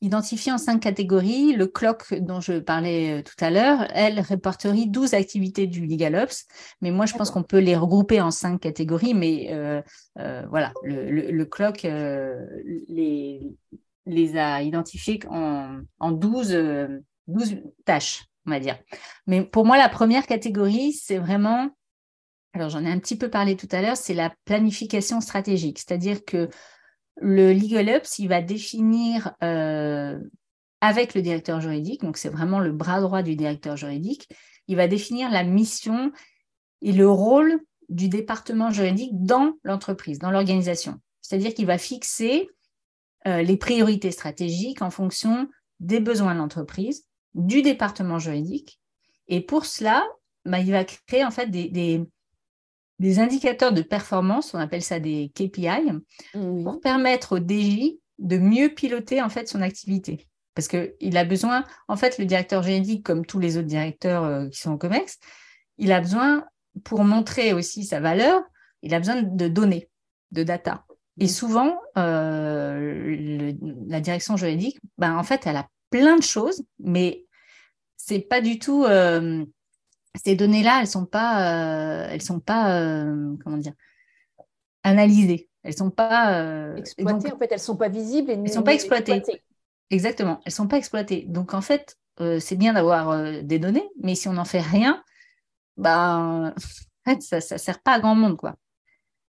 [SPEAKER 2] identifiés en 5 catégories. Le CLOC dont je parlais tout à l'heure, elle répertorie 12 activités du LegalOps, mais moi, je pense
[SPEAKER 1] D'accord.
[SPEAKER 2] qu'on peut les regrouper en 5 catégories, mais voilà, le CLOC les a identifiés en 12 tâches, on va dire. Mais pour moi, la première catégorie, c'est vraiment alors, j'en ai un petit peu parlé tout à l'heure, c'est la planification stratégique. C'est-à-dire que le Legal Ops, il va définir avec le directeur juridique, donc c'est vraiment le bras droit du directeur juridique, il va définir la mission et le rôle du département juridique dans l'entreprise, dans l'organisation. C'est-à-dire qu'il va fixer les priorités stratégiques en fonction des besoins de l'entreprise, du département juridique. Et pour cela, il va créer en fait des indicateurs de performance, on appelle ça des KPI, pour
[SPEAKER 1] Oui.
[SPEAKER 2] permettre au DJ de mieux piloter en fait son activité. Parce qu'il a besoin, en fait, le directeur juridique, comme tous les autres directeurs qui sont au COMEX, il a besoin, pour montrer aussi sa valeur, il a besoin de données, de data. Et souvent, la direction juridique, en fait, elle a plein de choses, mais c'est pas du tout ces données-là, elles sont pas comment dire, analysées. Elles sont pas, donc,
[SPEAKER 1] Exploitées, en fait, elles ne sont pas visibles et
[SPEAKER 2] elles sont pas
[SPEAKER 1] ni
[SPEAKER 2] exploitées.
[SPEAKER 1] exploitées.
[SPEAKER 2] Exactement, elles sont pas exploitées. Donc, en fait, c'est bien d'avoir des données, mais si on n'en fait rien, en fait, ça sert pas à grand monde, quoi.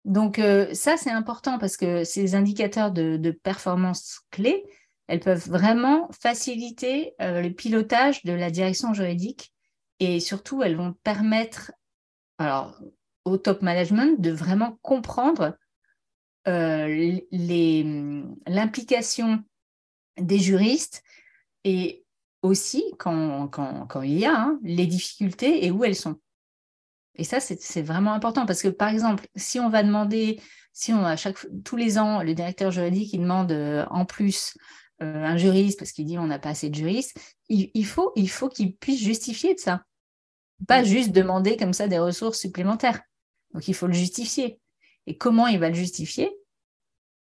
[SPEAKER 2] Donc, ça, c'est important parce que ces indicateurs de performance clés, elles peuvent vraiment faciliter le pilotage de la direction juridique et surtout, elles vont permettre alors, au top management de vraiment comprendre l'implication des juristes et aussi, quand il y a les difficultés et où elles sont. Et ça, c'est vraiment important parce que, par exemple, si on va demander, si on tous les ans, le directeur juridique, il demande en plus un juriste parce qu'il dit on n'a pas assez de juristes, il faut qu'il puisse justifier de ça. Pas
[SPEAKER 1] Oui.
[SPEAKER 2] juste demander comme ça des ressources supplémentaires. Donc, il faut le justifier. Et comment il va le justifier?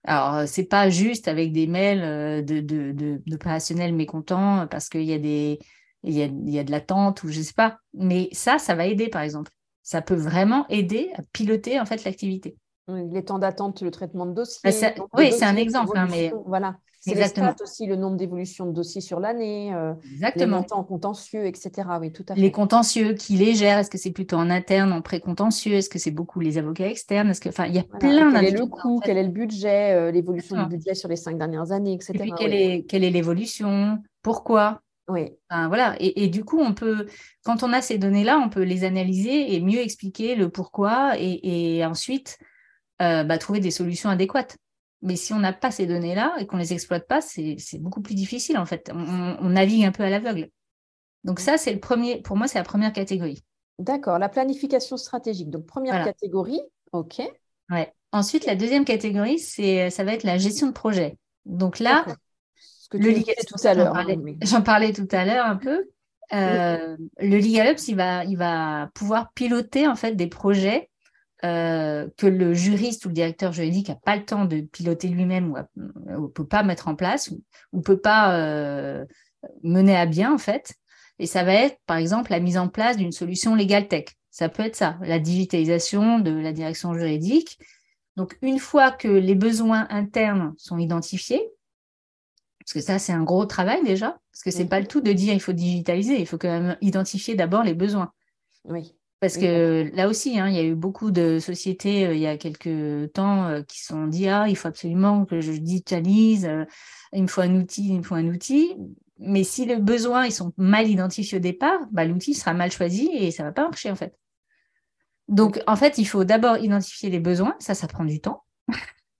[SPEAKER 2] Alors, c'est pas juste avec des mails d'opérationnels mécontents parce qu'il y a il y a de l'attente ou je sais pas. Mais ça va aider, par exemple. Ça peut vraiment aider à piloter, en fait, l'activité.
[SPEAKER 1] Oui, les temps d'attente, le traitement de
[SPEAKER 2] Bah,
[SPEAKER 1] dossiers, le nombre de
[SPEAKER 2] oui, c'est un
[SPEAKER 1] dossiers,
[SPEAKER 2] exemple, hein, mais
[SPEAKER 1] l'évolution, voilà. C'est les stats
[SPEAKER 2] exactement.
[SPEAKER 1] aussi, le nombre d'évolutions de dossiers sur l'année, les
[SPEAKER 2] Exactement.
[SPEAKER 1] montants contentieux, etc. Oui, tout à
[SPEAKER 2] Les
[SPEAKER 1] fait.
[SPEAKER 2] contentieux, qui les gèrent? Est-ce que c'est plutôt en interne, en pré-contentieux? Est-ce que c'est beaucoup les avocats externes? Enfin, il y a
[SPEAKER 1] Voilà. Et
[SPEAKER 2] plein
[SPEAKER 1] quel est le
[SPEAKER 2] d'indicateurs, en
[SPEAKER 1] coût,
[SPEAKER 2] fait.
[SPEAKER 1] quel est le budget, l'évolution du
[SPEAKER 2] Exactement.
[SPEAKER 1] budget sur les 5 dernières années,
[SPEAKER 2] Et puis,
[SPEAKER 1] etc. Oui,
[SPEAKER 2] quelle est l'évolution? Pourquoi?
[SPEAKER 1] oui,
[SPEAKER 2] Enfin, voilà. Et du coup, quand on a ces données-là, on peut les analyser et mieux expliquer le pourquoi et ensuite trouver des solutions adéquates. Mais si on n'a pas ces données-là et qu'on ne les exploite pas, c'est beaucoup plus difficile, en fait. On navigue un peu à l'aveugle. Donc ça, c'est le premier, pour moi, c'est la première catégorie.
[SPEAKER 1] d'accord. La planification stratégique. Donc, première
[SPEAKER 2] Voilà.
[SPEAKER 1] catégorie, OK,
[SPEAKER 2] Ouais. Ensuite, la deuxième catégorie, ça va être la gestion de projet. Donc là,
[SPEAKER 1] d'accord. Ce que tu nous disais
[SPEAKER 2] c'est
[SPEAKER 1] tout
[SPEAKER 2] pour ça
[SPEAKER 1] à
[SPEAKER 2] que
[SPEAKER 1] l'heure, hein, oui.
[SPEAKER 2] j'en parlais tout à l'heure un peu.
[SPEAKER 1] Mm,
[SPEAKER 2] Le Legal Ops, il va pouvoir piloter en fait des projets que le juriste ou le directeur juridique n'a pas le temps de piloter lui-même ou peut pas mettre en place ou peut pas mener à bien en fait. Et ça va être par exemple la mise en place d'une solution legal tech. Ça peut être ça, la digitalisation de la direction juridique. Donc une fois que les besoins internes sont identifiés, parce que ça c'est un gros travail déjà, parce que c'est pas le
[SPEAKER 1] mhm,
[SPEAKER 2] tout de dire il faut digitaliser, il faut quand même identifier d'abord les besoins.
[SPEAKER 1] oui,
[SPEAKER 2] Parce
[SPEAKER 1] oui, d'accord.
[SPEAKER 2] que là aussi, hein, il y a eu beaucoup de sociétés il y a quelques temps qui se sont dit, ah, il faut absolument que je digitalise, il me faut un outil, il me faut un outil. Mais si les besoins ils sont mal identifiés au départ, bah, l'outil sera mal choisi et ça va pas marcher en fait. Donc en fait, il faut d'abord identifier les besoins, ça prend du temps.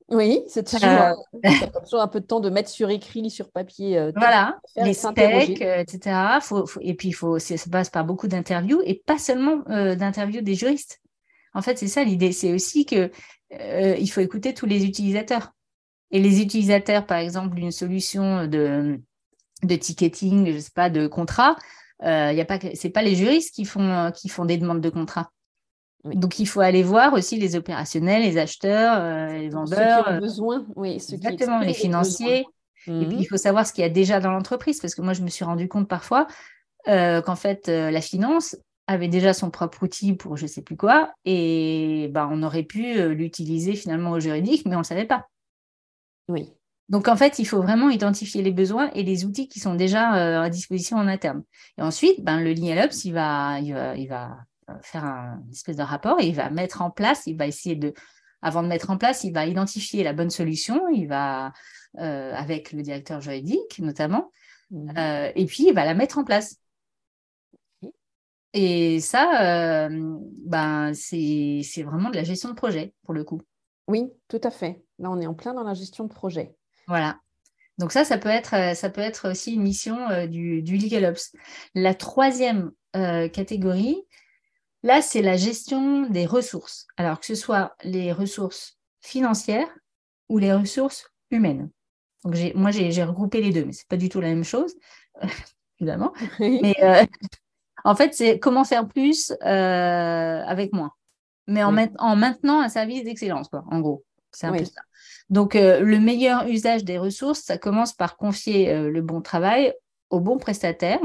[SPEAKER 1] Oui, c'est toujours,
[SPEAKER 2] Euh,
[SPEAKER 1] ça prend toujours un peu de temps de mettre sur écrit, sur papier, tout ce qu'il
[SPEAKER 2] voilà,
[SPEAKER 1] faut faire
[SPEAKER 2] les
[SPEAKER 1] et
[SPEAKER 2] specs,
[SPEAKER 1] s'interroger.
[SPEAKER 2] etc. Et puis ça passe par beaucoup d'interviews et pas seulement d'interviews des juristes. En fait, c'est ça l'idée, c'est aussi que il faut écouter tous les utilisateurs. Et les utilisateurs, par exemple, d'une solution de ticketing, je sais pas, de contrat, y a pas, c'est pas les juristes qui font des demandes de contrat.
[SPEAKER 1] Oui.
[SPEAKER 2] Donc, il faut aller voir aussi les opérationnels, les acheteurs, les
[SPEAKER 1] Exactement. Ceux qui
[SPEAKER 2] vendeurs,
[SPEAKER 1] ont besoin, oui, ceux qui
[SPEAKER 2] exactement, les
[SPEAKER 1] expriment des besoins.
[SPEAKER 2] financiers. Et puis,
[SPEAKER 1] Mhm.
[SPEAKER 2] il faut savoir ce qu'il y a déjà dans l'entreprise, parce que moi, je me suis rendu compte parfois qu'en fait, la finance avait déjà son propre outil pour je sais plus quoi, et ben, on aurait pu l'utiliser finalement au juridique, mais on ne le savait pas.
[SPEAKER 1] Oui,
[SPEAKER 2] Donc, en fait, il faut vraiment identifier les besoins et les outils qui sont déjà à disposition en interne. Et ensuite, ben, le Legal Ops, il va faire une espèce de rapport et il va mettre en place, il va essayer de, avant de mettre en place, il va identifier la bonne solution, il va, avec le directeur juridique notamment,
[SPEAKER 1] mhm.
[SPEAKER 2] et puis il va la mettre en place. Et ça, ben, c'est vraiment de la gestion de projet pour le coup.
[SPEAKER 1] Oui, tout à fait. Là, on est en plein dans la gestion de projet.
[SPEAKER 2] Voilà. Donc ça peut être aussi une mission du Legal Ops. La troisième catégorie, là, c'est la gestion des ressources. Alors que ce soit les ressources financières ou les ressources humaines. Donc j'ai regroupé les deux, mais c'est pas du tout la même chose, évidemment.
[SPEAKER 1] Oui,
[SPEAKER 2] Mais en fait, c'est comment faire plus avec moins, mais
[SPEAKER 1] oui,
[SPEAKER 2] en maintenant un service d'excellence, quoi, en gros. C'est un peu
[SPEAKER 1] oui.
[SPEAKER 2] ça. Donc, le meilleur usage des ressources, ça commence par confier le bon travail au bon prestataire,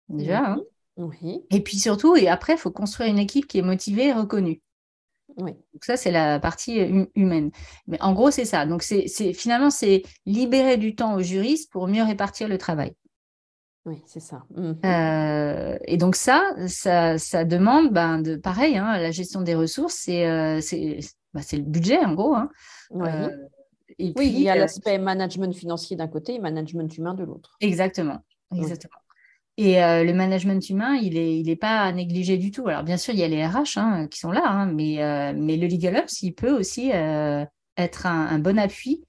[SPEAKER 2] déjà, hein.
[SPEAKER 1] Mhm. Oui,
[SPEAKER 2] Et puis surtout, et après, il faut construire une équipe qui est motivée et reconnue.
[SPEAKER 1] oui,
[SPEAKER 2] Donc ça, c'est la partie humaine. Mais en gros, c'est ça. Donc, finalement, c'est libérer du temps aux juristes pour mieux répartir le travail.
[SPEAKER 1] oui, c'est ça. Mhm.
[SPEAKER 2] Et donc ça demande, ben, pareil, hein, la gestion des ressources, c'est le budget en gros, hein. Euh,
[SPEAKER 1] Oui.
[SPEAKER 2] et
[SPEAKER 1] Oui, il
[SPEAKER 2] puis,
[SPEAKER 1] y a l'aspect management financier d'un côté et management humain de l'autre.
[SPEAKER 2] exactement,
[SPEAKER 1] Oui,
[SPEAKER 2] exactement. Et le management humain, il est pas à négliger du tout. Alors bien sûr, il y a les RH hein, qui sont là, hein, mais le Legal Ops, il peut aussi être un bon appui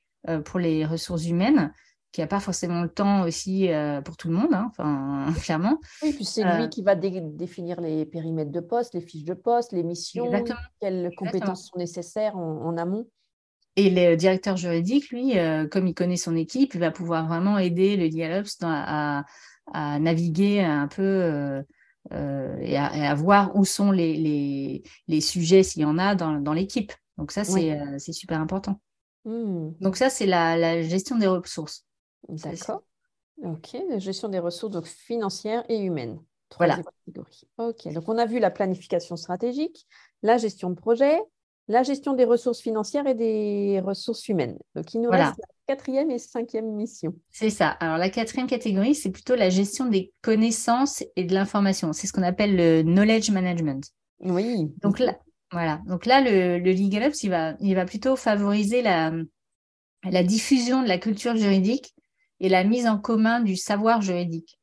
[SPEAKER 2] pour les ressources humaines, qui n'a pas forcément le temps aussi pour tout le monde, hein, enfin, clairement.
[SPEAKER 1] oui, puis c'est
[SPEAKER 2] Euh,
[SPEAKER 1] lui qui va définir les périmètres de poste, les fiches de poste, les missions,
[SPEAKER 2] exactement,
[SPEAKER 1] quelles
[SPEAKER 2] exactement.
[SPEAKER 1] compétences sont nécessaires en amont.
[SPEAKER 2] Et le directeur juridique, lui, comme il connaît son équipe, il va pouvoir vraiment aider le Dialops à naviguer un peu et à voir où sont les sujets, s'il y en a, dans l'équipe. Donc ça,
[SPEAKER 1] Oui,
[SPEAKER 2] c'est super important.
[SPEAKER 1] Hmm.
[SPEAKER 2] Donc ça, c'est la gestion des ressources.
[SPEAKER 1] D'accord. Ok, la gestion des ressources donc financières et humaines.
[SPEAKER 2] Voilà.
[SPEAKER 1] Troisième catégorie. Ok, donc on a vu la planification stratégique, la gestion de projet, la gestion des ressources financières et des ressources humaines. Donc il nous reste
[SPEAKER 2] Voilà,
[SPEAKER 1] la quatrième et cinquième mission.
[SPEAKER 2] c'est ça. Alors la quatrième catégorie, c'est plutôt la gestion des connaissances et de l'information. C'est ce qu'on appelle le knowledge management.
[SPEAKER 1] Oui.
[SPEAKER 2] Donc là, voilà. Donc là, le Legal Ops, il va plutôt favoriser la diffusion de la culture juridique et la mise en commun du savoir juridique,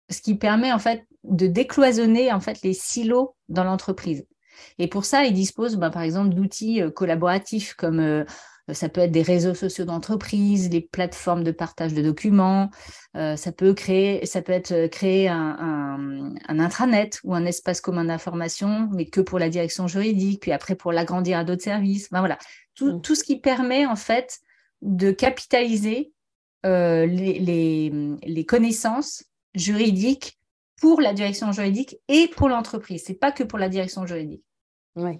[SPEAKER 2] ce qui permet en fait de décloisonner en fait les silos dans l'entreprise. Et pour ça, il dispose par exemple d'outils collaboratifs comme ça peut être des réseaux sociaux d'entreprise, les plateformes de partage de documents, ça peut être créer un intranet ou un espace commun d'information, mais que pour la direction juridique, puis après pour l'agrandir à d'autres services. Voilà, tout ce qui permet en fait de capitaliser les connaissances juridiques pour la direction juridique et pour l'entreprise. C'est pas que pour la direction juridique.
[SPEAKER 1] Oui.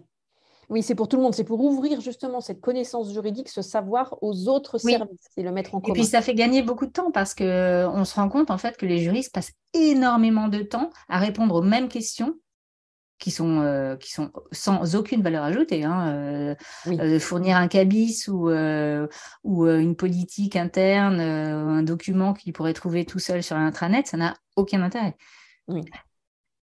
[SPEAKER 1] Oui, c'est pour tout le monde. C'est pour ouvrir justement cette connaissance juridique, ce savoir aux autres
[SPEAKER 2] Oui.
[SPEAKER 1] services et le mettre en
[SPEAKER 2] Et puis
[SPEAKER 1] commun.
[SPEAKER 2] ça fait gagner beaucoup de temps parce que on se rend compte en fait que les juristes passent énormément de temps à répondre aux mêmes questions qui sont sans aucune valeur ajoutée.
[SPEAKER 1] Oui.
[SPEAKER 2] Fournir un cabis ou une politique interne, un document qu'il pourrait trouver tout seul sur l'intranet, ça n'a aucun intérêt.
[SPEAKER 1] Oui.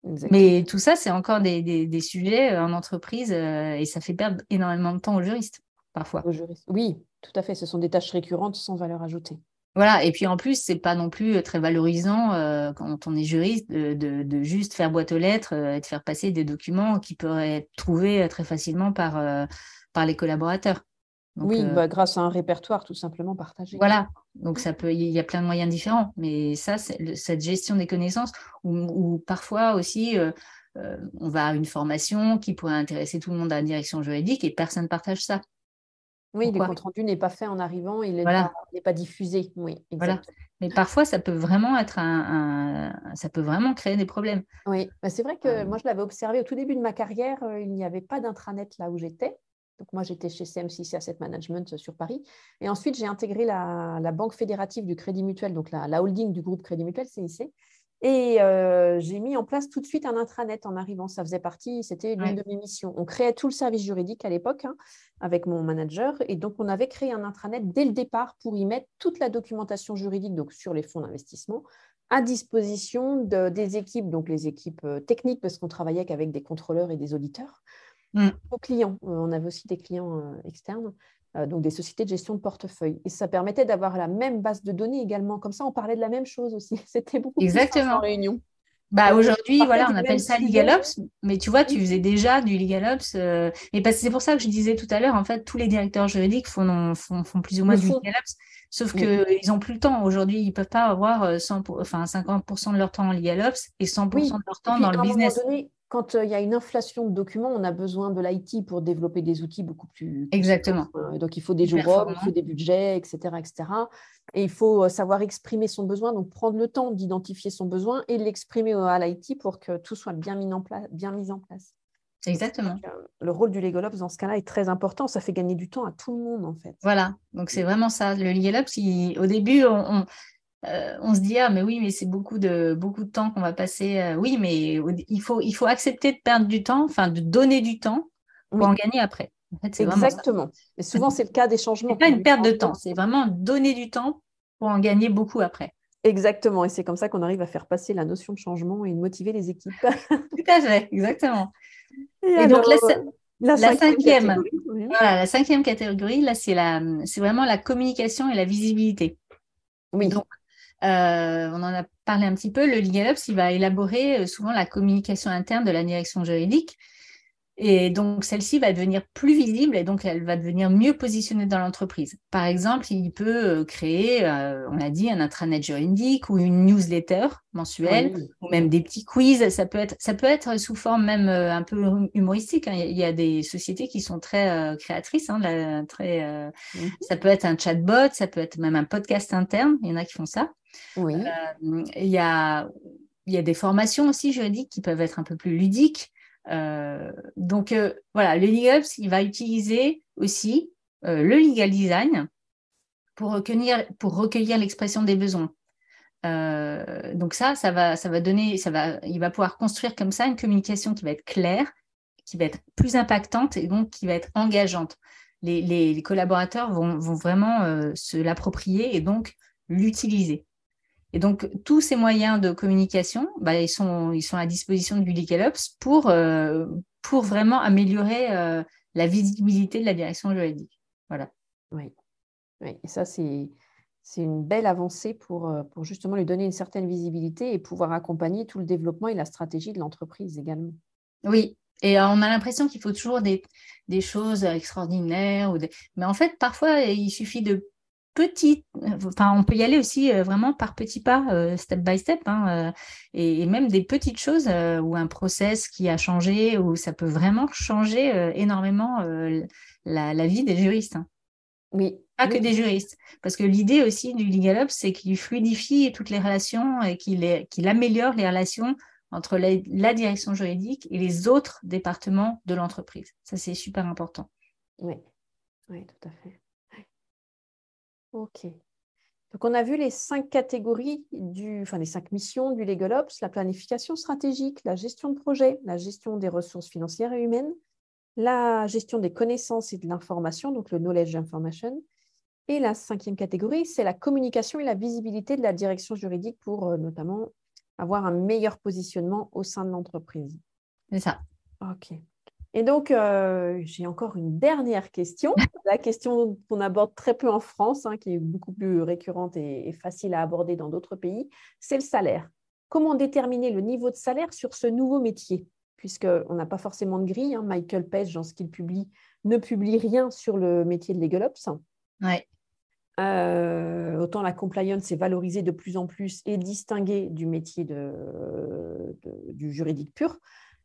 [SPEAKER 1] Exactement.
[SPEAKER 2] Mais tout ça, c'est encore des sujets en entreprise et ça fait perdre énormément de temps aux juristes, parfois.
[SPEAKER 1] Aux juristes. Oui, tout à fait. Ce sont des tâches récurrentes sans valeur ajoutée.
[SPEAKER 2] Voilà, et puis en plus, c'est pas non plus très valorisant quand on est juriste de juste faire boîte aux lettres et de faire passer des documents qui pourraient être trouvés très facilement par les collaborateurs. Donc
[SPEAKER 1] Oui, bah, grâce à un répertoire tout simplement partagé.
[SPEAKER 2] voilà, donc il y a plein de moyens différents, mais ça, cette gestion des connaissances, ou parfois aussi, on va à une formation qui pourrait intéresser tout le monde à la direction juridique et personne ne partage ça.
[SPEAKER 1] Oui, le
[SPEAKER 2] Pourquoi?
[SPEAKER 1] compte rendu n'est pas fait en arrivant,
[SPEAKER 2] Voilà.
[SPEAKER 1] il n'est pas diffusé. Oui,
[SPEAKER 2] Voilà.
[SPEAKER 1] exact.
[SPEAKER 2] Mais parfois, ça peut vraiment être ça peut vraiment créer des problèmes.
[SPEAKER 1] Oui, bah, c'est vrai que moi, je l'avais observé au tout début de ma carrière, il n'y avait pas d'intranet là où j'étais. Donc, moi, j'étais chez CM6 Asset Management sur Paris. Et ensuite, j'ai intégré la Banque fédérative du Crédit Mutuel, donc la holding du groupe Crédit Mutuel, CIC. Et j'ai mis en place tout de suite un intranet en arrivant. Ça faisait partie, c'était l'une
[SPEAKER 2] Ouais.
[SPEAKER 1] de mes missions. On créait tout le service juridique à l'époque avec mon manager. Et donc, on avait créé un intranet dès le départ pour y mettre toute la documentation juridique donc sur les fonds d'investissement à disposition des équipes, donc les équipes techniques, parce qu'on travaillait qu'avec des contrôleurs et des auditeurs,
[SPEAKER 2] Mm.
[SPEAKER 1] aux clients. On avait aussi des clients externes, donc des sociétés de gestion de portefeuille. Et ça permettait d'avoir la même base de données également. Comme ça, on parlait de la même chose aussi. C'était beaucoup plus simple en
[SPEAKER 2] Exactement.
[SPEAKER 1] réunion.
[SPEAKER 2] Bah,
[SPEAKER 1] Et on
[SPEAKER 2] aujourd'hui,
[SPEAKER 1] partait
[SPEAKER 2] voilà,
[SPEAKER 1] du
[SPEAKER 2] on appelle
[SPEAKER 1] même
[SPEAKER 2] ça
[SPEAKER 1] sujet.
[SPEAKER 2] LegalOps, mais tu vois, tu
[SPEAKER 1] Oui,
[SPEAKER 2] faisais déjà du LegalOps. Mais c'est pour ça que je disais tout à l'heure, en fait, tous les directeurs juridiques font plus ou moins
[SPEAKER 1] le
[SPEAKER 2] du
[SPEAKER 1] fond.
[SPEAKER 2] LegalOps, sauf
[SPEAKER 1] Oui.
[SPEAKER 2] qu'ils n'ont plus le temps. Aujourd'hui, ils ne peuvent pas avoir 50% de leur temps en LegalOps et 100%
[SPEAKER 1] Oui.
[SPEAKER 2] de leur
[SPEAKER 1] Et
[SPEAKER 2] temps
[SPEAKER 1] puis,
[SPEAKER 2] dans le
[SPEAKER 1] à un moment
[SPEAKER 2] business.
[SPEAKER 1] donné, quand il y a une inflation de documents, on a besoin de l'IT pour développer des outils beaucoup plus conséquents.
[SPEAKER 2] Exactement.
[SPEAKER 1] Donc, il faut des
[SPEAKER 2] Plus
[SPEAKER 1] jours hommes, il faut
[SPEAKER 2] performant.
[SPEAKER 1] des budgets, etc., etc. Et il faut savoir exprimer son besoin, donc prendre le temps d'identifier son besoin et l'exprimer à l'IT pour que tout soit bien mis en place. Bien mis en place. Donc, c'est vrai
[SPEAKER 2] Exactement.
[SPEAKER 1] que le rôle du LegalOps dans ce cas-là est très important. Ça fait gagner du temps à tout le monde, en fait.
[SPEAKER 2] Voilà. Donc, c'est vraiment ça. Le LegalOps, au début, on se dit, ah, mais oui, mais c'est beaucoup de temps qu'on va passer. Oui, mais il faut accepter de perdre du temps, enfin, de donner du temps pour en
[SPEAKER 1] Oui,
[SPEAKER 2] gagner après. En fait, c'est vraiment ça.
[SPEAKER 1] exactement. Et souvent, c'est le cas des
[SPEAKER 2] C'est
[SPEAKER 1] changements.
[SPEAKER 2] pas une
[SPEAKER 1] Du
[SPEAKER 2] perte de temps,
[SPEAKER 1] changement.
[SPEAKER 2] c'est vraiment donner du temps pour en gagner beaucoup après.
[SPEAKER 1] Exactement. Et c'est comme ça qu'on arrive à faire passer la notion de changement et de motiver les équipes.
[SPEAKER 2] Tout à fait, exactement.
[SPEAKER 1] Et
[SPEAKER 2] Et donc,
[SPEAKER 1] alors, la
[SPEAKER 2] la
[SPEAKER 1] cinquième
[SPEAKER 2] cinquième,
[SPEAKER 1] catégorie. Oui.
[SPEAKER 2] voilà, la cinquième catégorie, là, c'est vraiment la communication et la visibilité.
[SPEAKER 1] Oui.
[SPEAKER 2] Donc, on en a parlé un petit peu. Le LegalOps, il va élaborer souvent la communication interne de la direction juridique. Et donc, celle-ci va devenir plus visible et donc elle va devenir mieux positionnée dans l'entreprise. Par exemple, il peut créer, on l'a dit, un intranet juridique ou une newsletter mensuelle
[SPEAKER 1] Oui.
[SPEAKER 2] ou même des petits quiz. Ça peut être sous forme même un peu humoristique, hein. Il y a des sociétés qui sont très créatrices, hein,
[SPEAKER 1] Mhm.
[SPEAKER 2] ça peut être un chatbot, ça peut être même un podcast interne. Il y en a qui font ça.
[SPEAKER 1] Oui.
[SPEAKER 2] Il y a, il y a des formations aussi juridiques qui peuvent être un peu plus ludiques. Donc voilà, le LegalOps, il va utiliser aussi le legal design pour recueillir l'expression des besoins. Donc il va pouvoir construire comme ça une communication qui va être claire, qui va être plus impactante et donc qui va être engageante. Les collaborateurs vont vraiment se l'approprier et donc l'utiliser. Et donc, tous ces moyens de communication, ils sont à disposition du LegalOps pour vraiment améliorer la visibilité de la direction juridique. Voilà.
[SPEAKER 1] Oui, et ça, c'est une belle avancée pour justement lui donner une certaine visibilité et pouvoir accompagner tout le développement et la stratégie de l'entreprise également.
[SPEAKER 2] Oui, et on a l'impression qu'il faut toujours des choses extraordinaires. Mais en fait, parfois, il suffit de on peut y aller aussi vraiment par petits pas, step by step, hein, et même des petites choses ou un process qui a changé, où ça peut vraiment changer énormément la vie des juristes. Hein.
[SPEAKER 1] Oui.
[SPEAKER 2] Pas que des juristes. Parce que l'idée aussi du LegalOps, c'est qu'il fluidifie toutes les relations et qu'il améliore les relations entre la direction juridique et les autres départements de l'entreprise. Ça, c'est super important.
[SPEAKER 1] Oui, tout à fait. Ok. Donc, on a vu les 5 catégories, les 5 missions du LegalOps: la planification stratégique, la gestion de projet, la gestion des ressources financières et humaines, la gestion des connaissances et de l'information, donc le knowledge information. Et la 5e catégorie, c'est la communication et la visibilité de la direction juridique pour notamment avoir un meilleur positionnement au sein de l'entreprise.
[SPEAKER 2] C'est ça.
[SPEAKER 1] Ok. Et donc, j'ai encore une dernière question, la question qu'on aborde très peu en France, hein, qui est beaucoup plus récurrente et facile à aborder dans d'autres pays, c'est le salaire. Comment déterminer le niveau de salaire sur ce nouveau métier? Puisqu'on n'a pas forcément de grille, hein. Michael Page, dans ce qu'il publie, ne publie rien sur le métier de LegalOps.
[SPEAKER 2] Ouais.
[SPEAKER 1] Autant la compliance est valorisée de plus en plus et distinguée du métier du juridique pur.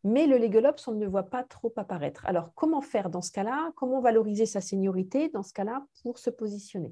[SPEAKER 1] Mais le LegalOps, on ne le voit pas trop apparaître. Alors, comment faire dans ce cas-là? Comment valoriser sa seniorité dans ce cas-là pour se positionner?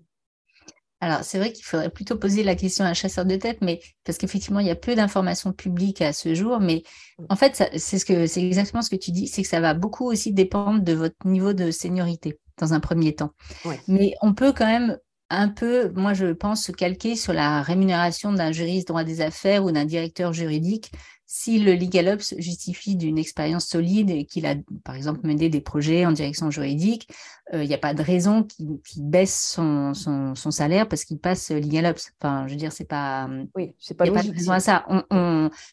[SPEAKER 2] Alors, c'est vrai qu'il faudrait plutôt poser la question à un chasseur de tête, mais parce qu'effectivement, il y a peu d'informations publiques à ce jour. Mais en fait, c'est exactement ce que tu dis, c'est que ça va beaucoup aussi dépendre de votre niveau de seniorité dans un premier temps.
[SPEAKER 1] Ouais.
[SPEAKER 2] Mais on peut quand même un peu, moi je pense, se calquer sur la rémunération d'un juriste droit des affaires ou d'un directeur juridique si le LegalOps justifie d'une expérience solide et qu'il a, par exemple, mené des projets en direction juridique. Il n'y a pas de raison qu'il baisse son salaire parce qu'il passe LegalOps. Enfin, je veux dire, c'est pas...
[SPEAKER 1] Oui, c'est pas
[SPEAKER 2] il n'y a
[SPEAKER 1] logique.
[SPEAKER 2] Pas de raison à ça.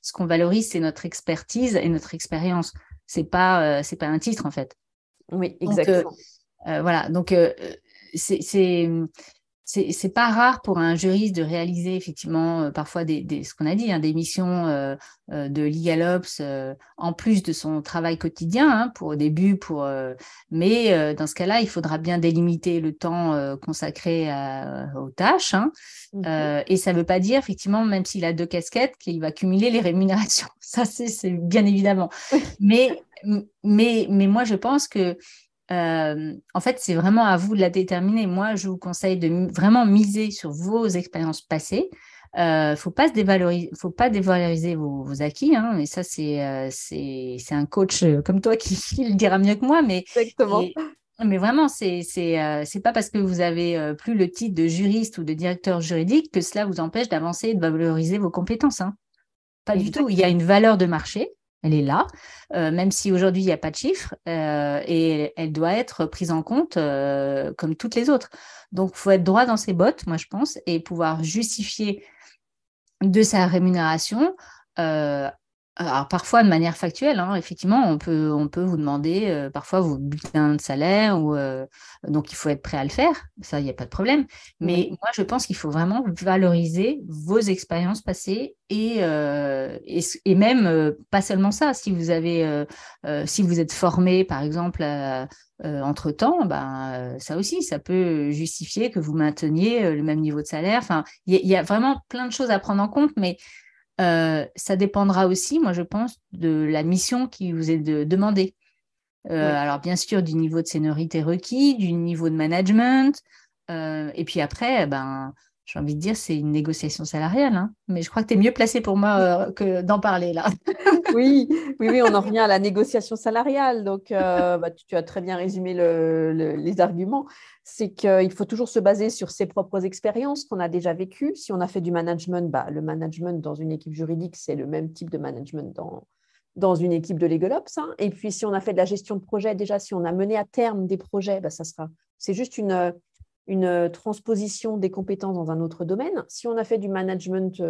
[SPEAKER 2] Ce qu'on valorise, c'est notre expertise et notre expérience. C'est pas un titre, en fait.
[SPEAKER 1] Oui, exactement.
[SPEAKER 2] Donc, voilà. Donc, c'est pas rare pour un juriste de réaliser effectivement parfois ce qu'on a dit, hein, des missions de LegalOps en plus de son travail quotidien, hein, au début. Mais dans ce cas-là, il faudra bien délimiter le temps consacré aux tâches. Hein, et ça ne veut pas dire, effectivement, même s'il a 2 casquettes, qu'il va cumuler les rémunérations. Ça, c'est bien évidemment. mais moi, je pense que en fait, c'est vraiment à vous de la déterminer. Moi, je vous conseille de vraiment miser sur vos expériences passées. Faut pas dévaloriser vos acquis. Hein, et ça, c'est un coach comme toi qui le dira mieux que moi.
[SPEAKER 1] Exactement.
[SPEAKER 2] Mais vraiment, c'est pas parce que vous avez plus le titre de juriste ou de directeur juridique que cela vous empêche d'avancer et de valoriser vos compétences. Hein. Pas
[SPEAKER 1] Exactement.
[SPEAKER 2] du tout. Il y a une valeur de marché. Elle est là, même si aujourd'hui, il n'y a pas de chiffre, et elle doit être prise en compte comme toutes les autres. Donc, il faut être droit dans ses bottes, moi, je pense, et pouvoir justifier de sa rémunération. Alors, parfois, de manière factuelle, hein, effectivement, on peut vous demander parfois vos bulletins de salaire, donc il faut être prêt à le faire, ça, il n'y a pas de problème. Mais moi, je pense qu'il faut vraiment valoriser vos expériences passées et même, pas seulement ça, si vous êtes formé, par exemple, entre-temps, ça aussi, ça peut justifier que vous mainteniez le même niveau de salaire. Enfin, il y a vraiment plein de choses à prendre en compte, mais ça dépendra aussi, moi je pense, de la mission qui vous est demandée. Alors bien sûr, du niveau de seniorité requis, du niveau de management, et puis après, j'ai envie de dire, c'est une négociation salariale, hein. Mais je crois que tu es mieux placé pour moi que d'en parler là.
[SPEAKER 1] Oui, oui, oui, on en revient à la négociation salariale. Donc, tu as très bien résumé les arguments. C'est qu'il faut toujours se baser sur ses propres expériences qu'on a déjà vécues. Si on a fait du management, le management dans une équipe juridique, c'est le même type de management dans une équipe de Legal Ops, hein. Et puis, si on a fait de la gestion de projet, déjà, si on a mené à terme des projets, c'est juste une transposition des compétences dans un autre domaine. Si on a fait du management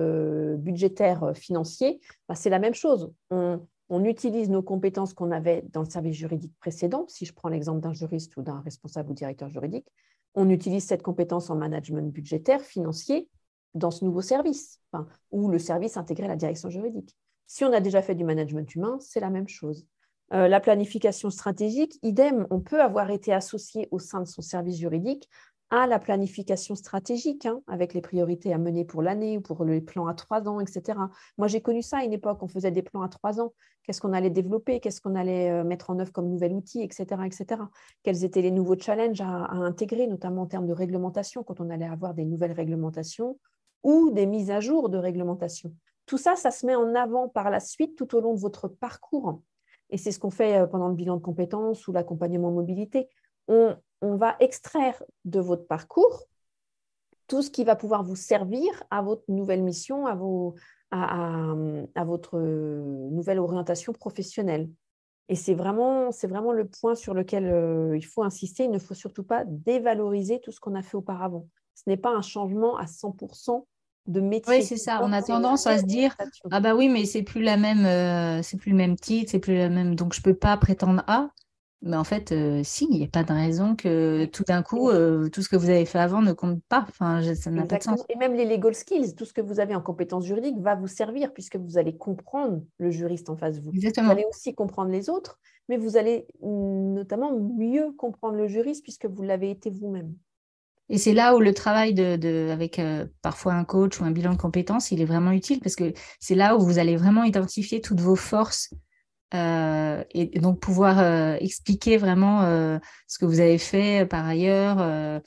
[SPEAKER 1] budgétaire financier, c'est la même chose. On utilise nos compétences qu'on avait dans le service juridique précédent. Si je prends l'exemple d'un juriste ou d'un responsable ou directeur juridique, on utilise cette compétence en management budgétaire, financier, dans ce nouveau service, ou le service intégré à la direction juridique. Si on a déjà fait du management humain, c'est la même chose. La planification stratégique, idem, on peut avoir été associé au sein de son service juridique à la planification stratégique, hein, avec les priorités à mener pour l'année ou pour les plans à 3 ans, etc. Moi, j'ai connu ça à une époque, on faisait des plans à 3 ans. Qu'est-ce qu'on allait développer, qu'est-ce qu'on allait mettre en œuvre comme nouvel outil, etc., etc. Quels étaient les nouveaux challenges à intégrer, notamment en termes de réglementation, quand on allait avoir des nouvelles réglementations ou des mises à jour de réglementation. Tout ça, ça se met en avant par la suite tout au long de votre parcours. Et c'est ce qu'on fait pendant le bilan de compétences ou l'accompagnement mobilité. On va extraire de votre parcours tout ce qui va pouvoir vous servir à votre nouvelle mission, à votre nouvelle orientation professionnelle. Et c'est vraiment le point sur lequel il faut insister. Il ne faut surtout pas dévaloriser tout ce qu'on a fait auparavant. Ce n'est pas un changement à 100% de métier.
[SPEAKER 2] Oui, c'est ça. On a tendance à se dire, ah bah oui, mais c'est plus c'est plus le même titre, c'est plus la même, donc je peux pas prétendre à. Mais en fait, si, il n'y a pas de raison que tout d'un coup, tout ce que vous avez fait avant ne compte pas. Enfin, ça n'a pas de sens.
[SPEAKER 1] Exactement. Et même les legal skills, tout ce que vous avez en compétences juridiques va vous servir puisque vous allez comprendre le juriste en face de vous. Vous
[SPEAKER 2] Exactement.
[SPEAKER 1] allez aussi comprendre les autres, mais vous allez notamment mieux comprendre le juriste puisque vous l'avez été vous-même.
[SPEAKER 2] Et c'est là où le travail avec parfois un coach ou un bilan de compétences, il est vraiment utile parce que c'est là où vous allez vraiment identifier toutes vos forces et donc pouvoir expliquer vraiment ce que vous avez fait par ailleurs.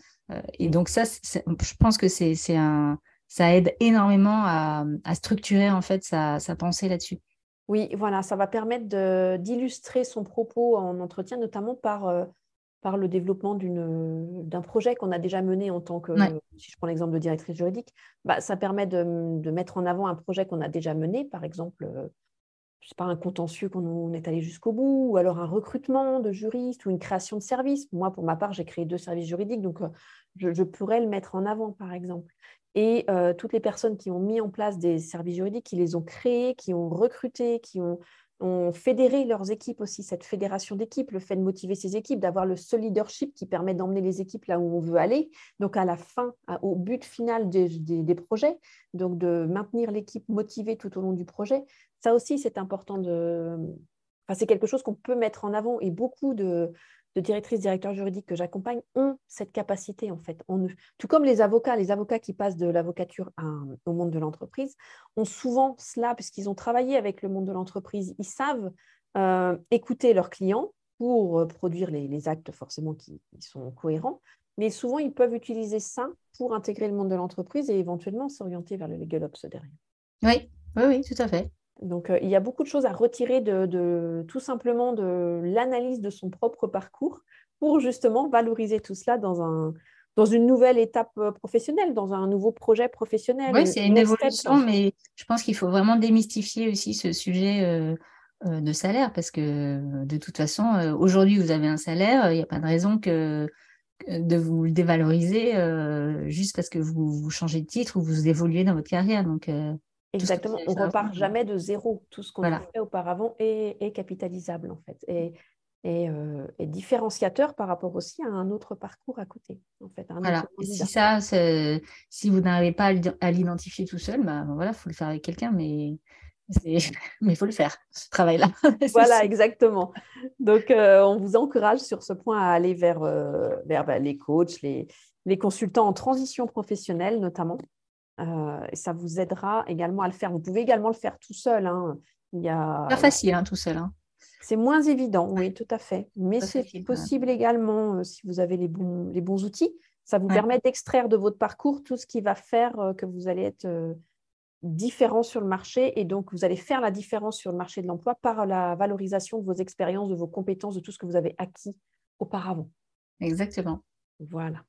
[SPEAKER 2] Et donc ça, je pense que ça aide énormément à structurer en fait sa pensée là-dessus.
[SPEAKER 1] Oui, voilà, ça va permettre d'illustrer son propos en entretien, notamment par le développement d'un projet qu'on a déjà mené en tant que,
[SPEAKER 2] Ouais.
[SPEAKER 1] si je prends l'exemple de directrice juridique, ça permet de mettre en avant un projet qu'on a déjà mené, par exemple, je sais pas, un contentieux qu'on est allé jusqu'au bout, ou alors un recrutement de juristes ou une création de services. Moi, pour ma part, j'ai créé 2 services juridiques, donc je pourrais le mettre en avant, par exemple. Et toutes les personnes qui ont mis en place des services juridiques, qui les ont créés, qui ont recruté, qui ont fédéré leurs équipes aussi, cette fédération d'équipes, le fait de motiver ces équipes, d'avoir ce leadership qui permet d'emmener les équipes là où on veut aller, donc à la fin, au but final des projets, donc de maintenir l'équipe motivée tout au long du projet. Ça aussi, c'est important c'est quelque chose qu'on peut mettre en avant et beaucoup de directrices, directeurs juridiques que j'accompagne ont cette capacité en fait en eux. Tout comme les avocats qui passent de l'avocature au monde de l'entreprise ont souvent cela puisqu'ils ont travaillé avec le monde de l'entreprise. Ils savent écouter leurs clients pour produire les actes forcément qui sont cohérents, mais souvent ils peuvent utiliser ça pour intégrer le monde de l'entreprise et éventuellement s'orienter vers le legal ops derrière.
[SPEAKER 2] Oui, oui, oui, tout à fait.
[SPEAKER 1] Donc, il y a beaucoup de choses à retirer tout simplement de l'analyse de son propre parcours pour justement valoriser tout cela dans une nouvelle étape professionnelle, dans un nouveau projet professionnel.
[SPEAKER 2] Oui, c'est une
[SPEAKER 1] Next step.
[SPEAKER 2] évolution, mais je pense qu'il faut vraiment démystifier aussi ce sujet de salaire parce que de toute façon, aujourd'hui, vous avez un salaire, il n'y a pas de raison de vous le dévaloriser juste parce que vous changez de titre ou vous évoluez dans votre carrière. Donc, tout ce que vous
[SPEAKER 1] Exactement,
[SPEAKER 2] avez
[SPEAKER 1] on
[SPEAKER 2] fait
[SPEAKER 1] repart
[SPEAKER 2] avant,
[SPEAKER 1] jamais de zéro. Tout ce qu'on a
[SPEAKER 2] voilà.
[SPEAKER 1] fait auparavant est capitalisable en fait et différenciateur par rapport aussi à un autre parcours à côté, en fait, à un autre
[SPEAKER 2] Voilà. Et
[SPEAKER 1] candidat.
[SPEAKER 2] si vous n'arrivez pas à l'identifier tout seul, bah, voilà, faut le faire avec quelqu'un, mais il faut le faire, ce travail-là. C'est
[SPEAKER 1] Voilà,
[SPEAKER 2] sûr.
[SPEAKER 1] exactement. Donc, on vous encourage sur ce point à aller vers les coachs, les consultants en transition professionnelle notamment. Et ça vous aidera également à le faire. Vous pouvez également le faire tout seul, hein.
[SPEAKER 2] Pas facile, hein, tout seul. Hein.
[SPEAKER 1] C'est moins évident, oui, tout à fait. Mais
[SPEAKER 2] Pas
[SPEAKER 1] c'est
[SPEAKER 2] facile quand même.
[SPEAKER 1] possible également si vous avez les bons outils. Ça vous
[SPEAKER 2] Ouais.
[SPEAKER 1] permet d'extraire de votre parcours tout ce qui va faire que vous allez être différent sur le marché et donc vous allez faire la différence sur le marché de l'emploi par la valorisation de vos expériences, de vos compétences, de tout ce que vous avez acquis auparavant.
[SPEAKER 2] Exactement.
[SPEAKER 1] Voilà.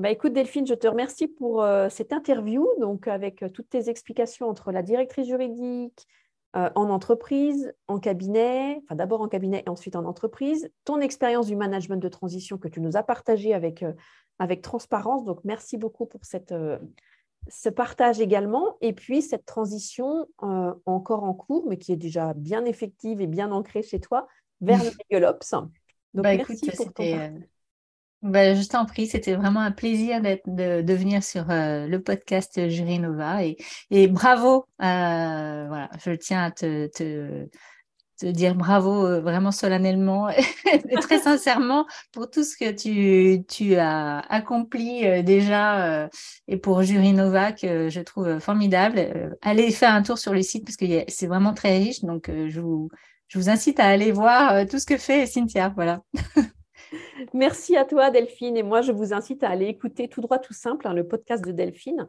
[SPEAKER 1] Écoute Delphine, je te remercie pour cette interview, donc avec toutes tes explications entre la directrice juridique, en entreprise, en cabinet, enfin d'abord en cabinet et ensuite en entreprise, ton expérience du management de transition que tu nous as partagé avec transparence. Donc merci beaucoup pour ce partage également, et puis cette transition encore en cours, mais qui est déjà bien effective et bien ancrée chez toi, vers le Legal Ops. Donc
[SPEAKER 2] Écoute,
[SPEAKER 1] merci pour ton partage.
[SPEAKER 2] je t'en prie, c'était vraiment un plaisir de venir sur le podcast Jury Nova et bravo, voilà, je tiens à te dire bravo vraiment solennellement et très sincèrement pour tout ce que tu as accompli déjà et pour Jury Nova que je trouve formidable. Allez faire un tour sur le site parce que c'est vraiment très riche, donc je vous incite à aller voir tout ce que fait Cynthia. Voilà.
[SPEAKER 1] Merci à toi, Delphine. Et moi, je vous incite à aller écouter Tout droit, tout simple, le podcast de Delphine,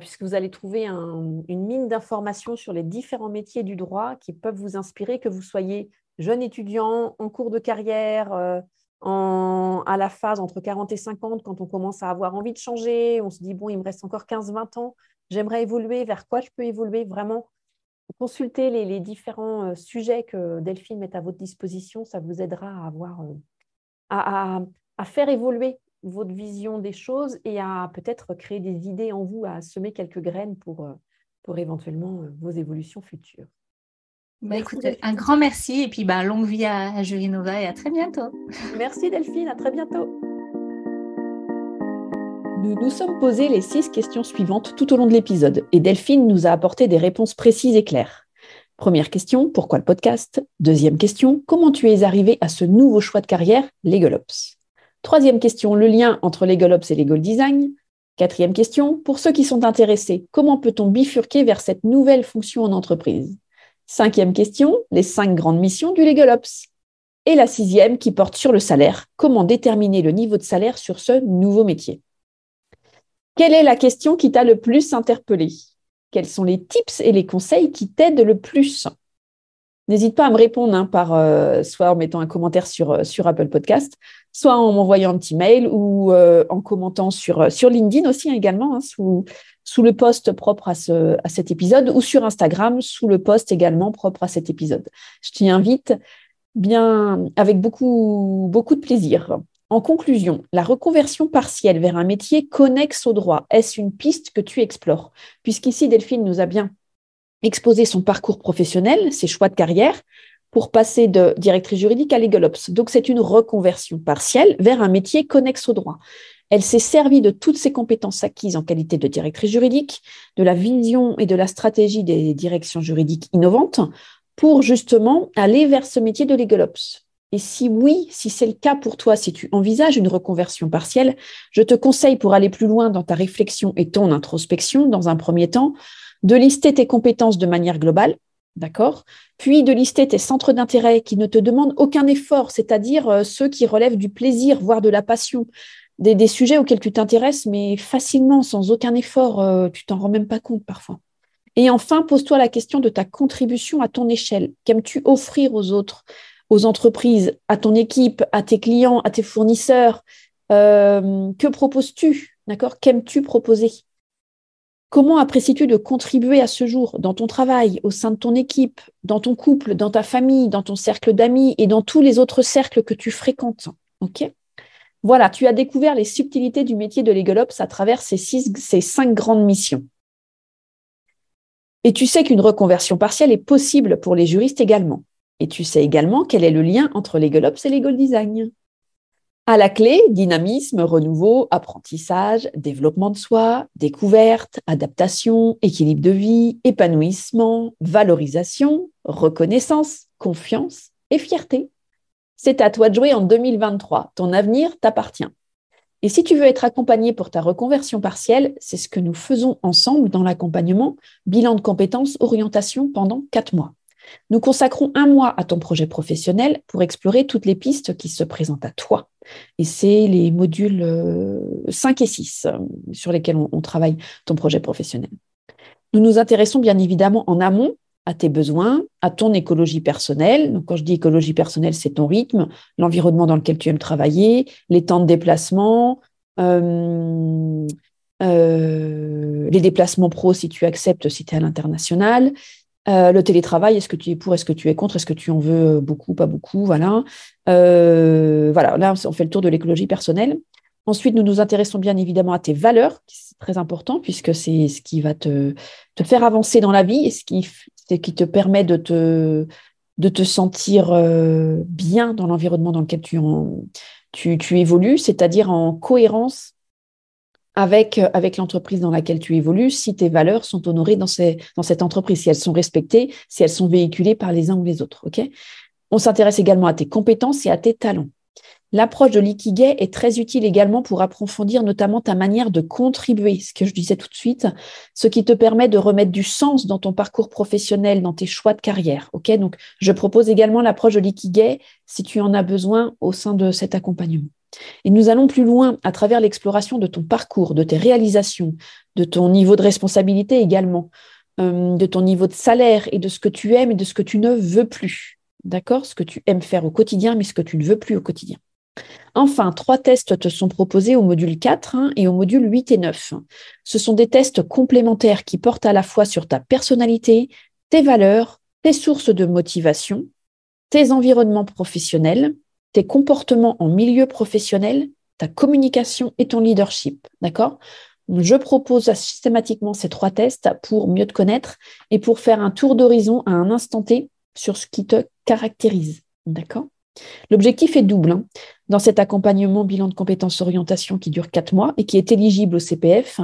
[SPEAKER 1] puisque vous allez trouver une mine d'informations sur les différents métiers du droit qui peuvent vous inspirer, que vous soyez jeune étudiant, en cours de carrière, à la phase entre 40 et 50, quand on commence à avoir envie de changer. On se dit, bon, il me reste encore 15-20 ans, j'aimerais évoluer, vers quoi je peux évoluer vraiment. Consultez les différents sujets que Delphine met à votre disposition, ça vous aidera à avoir... à faire évoluer votre vision des choses et à peut-être créer des idées en vous, à semer quelques graines pour éventuellement vos évolutions futures. Merci
[SPEAKER 2] Écoute,
[SPEAKER 1] Delphine.
[SPEAKER 2] un grand merci et puis longue vie à Jury Nova et à très bientôt.
[SPEAKER 1] Merci Delphine, à très bientôt. Nous nous sommes posé les 6 questions suivantes tout au long de l'épisode et Delphine nous a apporté des réponses précises et claires. Première question, pourquoi le podcast? Deuxième question, comment tu es arrivé à ce nouveau choix de carrière, Legal Ops? Troisième question, le lien entre Legal Ops et Legal Design. Quatrième question, pour ceux qui sont intéressés, comment peut-on bifurquer vers cette nouvelle fonction en entreprise? Cinquième question, les 5 grandes missions du Legal Ops. Et la 6e qui porte sur le salaire, comment déterminer le niveau de salaire sur ce nouveau métier? Quelle est la question qui t'a le plus interpellé? Quels sont les tips et les conseils qui t'aident le plus? N'hésite pas à me répondre soit en mettant un commentaire sur Apple Podcast, soit en m'envoyant un petit mail ou en commentant sur LinkedIn aussi également, sous le post propre à cet épisode, ou sur Instagram, sous le post également propre à cet épisode. Je t'y invite bien avec beaucoup, beaucoup de plaisir. En conclusion, la reconversion partielle vers un métier connexe au droit, est-ce une piste que tu explores? Puisqu'ici, Delphine nous a bien exposé son parcours professionnel, ses choix de carrière, pour passer de directrice juridique à Legal Ops. Donc, c'est une reconversion partielle vers un métier connexe au droit. Elle s'est servie de toutes ses compétences acquises en qualité de directrice juridique, de la vision et de la stratégie des directions juridiques innovantes, pour justement aller vers ce métier de Legal Ops. Et si oui, si c'est le cas pour toi, si tu envisages une reconversion partielle, je te conseille pour aller plus loin dans ta réflexion et ton introspection, dans un premier temps, de lister tes compétences de manière globale, d'accord? Puis de lister tes centres d'intérêt qui ne te demandent aucun effort, c'est-à-dire ceux qui relèvent du plaisir, voire de la passion, des sujets auxquels tu t'intéresses, mais facilement, sans aucun effort, tu t'en rends même pas compte parfois. Et enfin, pose-toi la question de ta contribution à ton échelle. Qu'aimes-tu offrir aux autres, aux entreprises, à ton équipe, à tes clients, à tes fournisseurs? Que proposes-tu? D'accord? Qu'aimes-tu proposer? Comment apprécies-tu de contribuer à ce jour dans ton travail, au sein de ton équipe, dans ton couple, dans ta famille, dans ton cercle d'amis et dans tous les autres cercles que tu fréquentes? Ok? Voilà, tu as découvert les subtilités du métier de Legal Ops à travers ces 5 grandes missions. Et tu sais qu'une reconversion partielle est possible pour les juristes également. Et tu sais également quel est le lien entre Legal Ops et Legal Design. À la clé, dynamisme, renouveau, apprentissage, développement de soi, découverte, adaptation, équilibre de vie, épanouissement, valorisation, reconnaissance, confiance et fierté. C'est à toi de jouer en 2023. Ton avenir t'appartient. Et si tu veux être accompagné pour ta reconversion partielle, c'est ce que nous faisons ensemble dans l'accompagnement bilan de compétences, orientation pendant 4 mois. Nous consacrons 1 mois à ton projet professionnel pour explorer toutes les pistes qui se présentent à toi. Et c'est les modules 5 et 6 sur lesquels on travaille ton projet professionnel. Nous nous intéressons bien évidemment en amont à tes besoins, à ton écologie personnelle. Donc, quand je dis écologie personnelle, c'est ton rythme, l'environnement dans lequel tu aimes travailler, les temps de déplacement, les déplacements pro si tu acceptes, si tu es à l'international, le télétravail, est-ce que tu es pour, est-ce que tu es contre, est-ce que tu en veux beaucoup, pas beaucoup, voilà. Voilà, là, on fait le tour de l'écologie personnelle. Ensuite, nous nous intéressons bien évidemment à tes valeurs, c'est très important puisque c'est ce qui va te faire avancer dans la vie et ce qui te permet de te sentir bien dans l'environnement dans lequel tu évolues, c'est-à-dire en cohérence avec l'entreprise dans laquelle tu évolues, si tes valeurs sont honorées dans cette entreprise, si elles sont respectées, si elles sont véhiculées par les uns ou les autres. Okay. On s'intéresse également à tes compétences et à tes talents. L'approche de l'ikigai est très utile également pour approfondir notamment ta manière de contribuer, ce que je disais tout de suite, ce qui te permet de remettre du sens dans ton parcours professionnel, dans tes choix de carrière. Okay. Donc, je propose également l'approche de l'ikigai si tu en as besoin au sein de cet accompagnement. Et nous allons plus loin à travers l'exploration de ton parcours, de tes réalisations, de ton niveau de responsabilité également, de ton niveau de salaire et de ce que tu aimes et de ce que tu ne veux plus. D'accord ? Ce que tu aimes faire au quotidien, mais ce que tu ne veux plus au quotidien. Enfin, 3 tests te sont proposés au module 4 et au module 8 et 9. Ce sont des tests complémentaires qui portent à la fois sur ta personnalité, tes valeurs, tes sources de motivation, tes environnements professionnels, tes comportements en milieu professionnel, ta communication et ton leadership. D'accord ? Je propose systématiquement ces 3 tests pour mieux te connaître et pour faire un tour d'horizon à un instant T sur ce qui te caractérise. D'accord ? L'objectif est double. Dans cet accompagnement bilan de compétences orientation qui dure 4 mois et qui est éligible au CPF,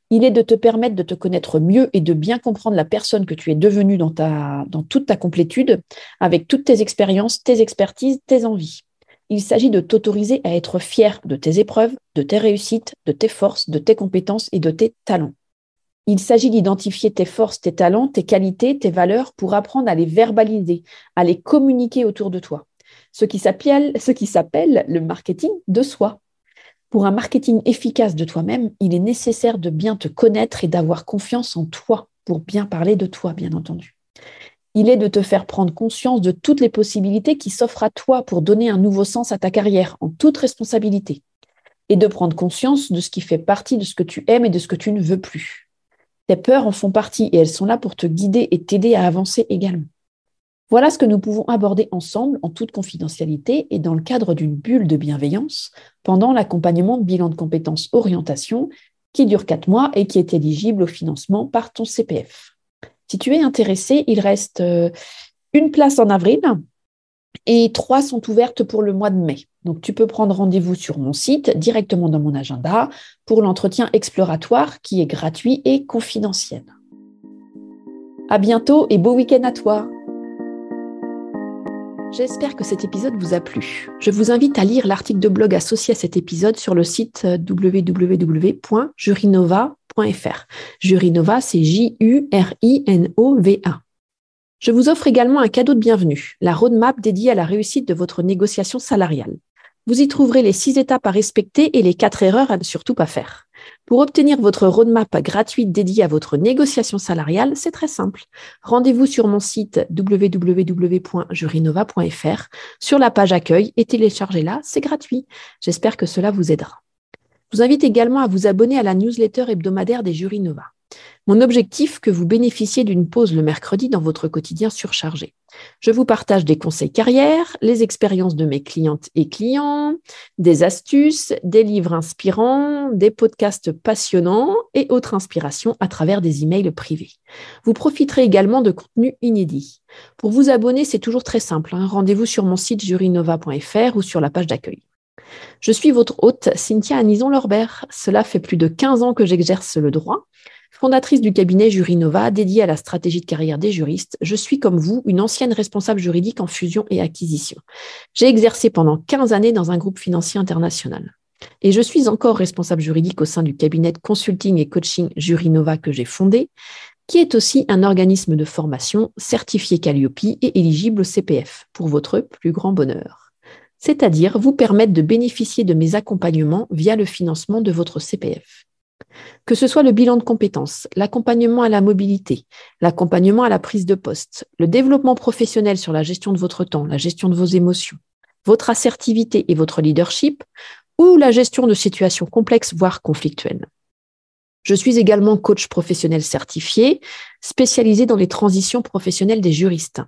[SPEAKER 1] il est de te permettre de te connaître mieux et de bien comprendre la personne que tu es devenue dans toute ta complétude, avec toutes tes expériences, tes expertises, tes envies. Il s'agit de t'autoriser à être fier de tes épreuves, de tes réussites, de tes forces, de tes compétences et de tes talents. Il s'agit d'identifier tes forces, tes talents, tes qualités, tes valeurs pour apprendre à les verbaliser, à les communiquer autour de toi. Ce qui s'appelle le marketing de soi. Pour un marketing efficace de toi-même, il est nécessaire de bien te connaître et d'avoir confiance en toi pour bien parler de toi, bien entendu. Il est de te faire prendre conscience de toutes les possibilités qui s'offrent à toi pour donner un nouveau sens à ta carrière, en toute responsabilité, et de prendre conscience de ce qui fait partie de ce que tu aimes et de ce que tu ne veux plus. Tes peurs en font partie et elles sont là pour te guider et t'aider à avancer également. Voilà ce que nous pouvons aborder ensemble en toute confidentialité et dans le cadre d'une bulle de bienveillance pendant l'accompagnement de bilan de compétences orientation qui dure 4 mois et qui est éligible au financement par ton CPF. Si tu es intéressé, il reste 1 place en avril et 3 sont ouvertes pour le mois de mai. Donc, tu peux prendre rendez-vous sur mon site, directement dans mon agenda, pour l'entretien exploratoire qui est gratuit et confidentiel. À bientôt et beau week-end à toi! J'espère que cet épisode vous a plu. Je vous invite à lire l'article de blog associé à cet épisode sur le site www.jurinova.fr. Jurinova, c'est J-U-R-I-N-O-V-A. Je vous offre également un cadeau de bienvenue, la roadmap dédiée à la réussite de votre négociation salariale. Vous y trouverez les 6 étapes à respecter et les 4 erreurs à ne surtout pas faire. Pour obtenir votre roadmap gratuite dédiée à votre négociation salariale, c'est très simple. Rendez-vous sur mon site www.jurinova.fr sur la page accueil et téléchargez-la, c'est gratuit. J'espère que cela vous aidera. Je vous invite également à vous abonner à la newsletter hebdomadaire des Jurinova. Mon objectif, que vous bénéficiez d'une pause le mercredi dans votre quotidien surchargé. Je vous partage des conseils carrière, les expériences de mes clientes et clients, des astuces, des livres inspirants, des podcasts passionnants et autres inspirations à travers des emails privés. Vous profiterez également de contenus inédits. Pour vous abonner, c'est toujours très simple. Rendez-vous sur mon site jurinova.fr ou sur la page d'accueil. Je suis votre hôte, Cynthia Anison-Lorbert. Cela fait plus de 15 ans que j'exerce le droit. Fondatrice du cabinet Jurinova, dédié à la stratégie de carrière des juristes, je suis comme vous une ancienne responsable juridique en fusion et acquisition. J'ai exercé pendant 15 années dans un groupe financier international. Et je suis encore responsable juridique au sein du cabinet de consulting et coaching Jurinova que j'ai fondé. qui est aussi un organisme de formation certifié Calliope et éligible au CPF, pour votre plus grand bonheur. C'est-à-dire vous permettre de bénéficier de mes accompagnements via le financement de votre CPF. Que ce soit le bilan de compétences, l'accompagnement à la mobilité, l'accompagnement à la prise de poste, le développement professionnel sur la gestion de votre temps, la gestion de vos émotions, votre assertivité et votre leadership, ou la gestion de situations complexes, voire conflictuelles. Je suis également coach professionnel certifié, spécialisé dans les transitions professionnelles des juristes.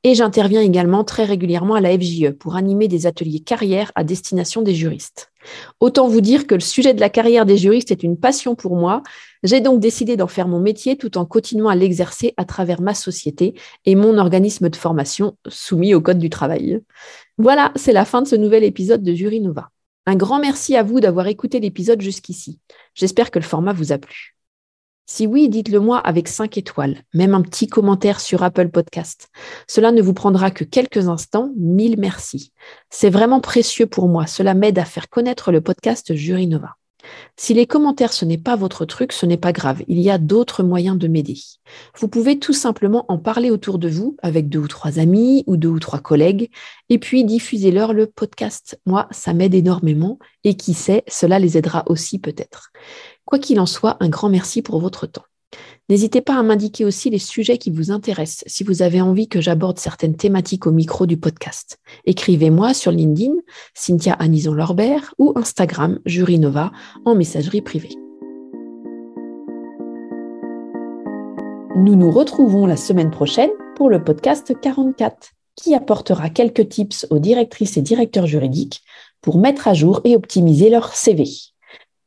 [SPEAKER 1] Et j'interviens également très régulièrement à la FJE pour animer des ateliers carrière à destination des juristes. Autant vous dire que le sujet de la carrière des juristes est une passion pour moi. J'ai donc décidé d'en faire mon métier tout en continuant à l'exercer à travers ma société et mon organisme de formation soumis au Code du travail. Voilà, c'est la fin de ce nouvel épisode de Jury Nova. Un grand merci à vous d'avoir écouté l'épisode jusqu'ici. J'espère que le format vous a plu. Si oui, dites-le moi avec 5 étoiles, même un petit commentaire sur Apple Podcast. Cela ne vous prendra que quelques instants. 1000 merci. C'est vraiment précieux pour moi. Cela m'aide à faire connaître le podcast Jury Nova. Si les commentaires, ce n'est pas votre truc, ce n'est pas grave. Il y a d'autres moyens de m'aider. Vous pouvez tout simplement en parler autour de vous avec 2 ou 3 amis ou 2 ou 3 collègues et puis diffusez-leur le podcast. Moi, ça m'aide énormément et qui sait, cela les aidera aussi peut-être. Quoi qu'il en soit, un grand merci pour votre temps. N'hésitez pas à m'indiquer aussi les sujets qui vous intéressent si vous avez envie que j'aborde certaines thématiques au micro du podcast. Écrivez-moi sur LinkedIn, Cynthia Anison-Lorbert ou Instagram, Jury Nova, en messagerie privée. Nous nous retrouvons la semaine prochaine pour le podcast 44, qui apportera quelques tips aux directrices et directeurs juridiques pour mettre à jour et optimiser leur CV.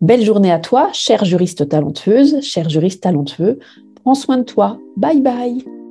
[SPEAKER 1] Belle journée à toi, chère juriste talentueuse, cher juriste talentueux. Prends soin de toi. Bye bye.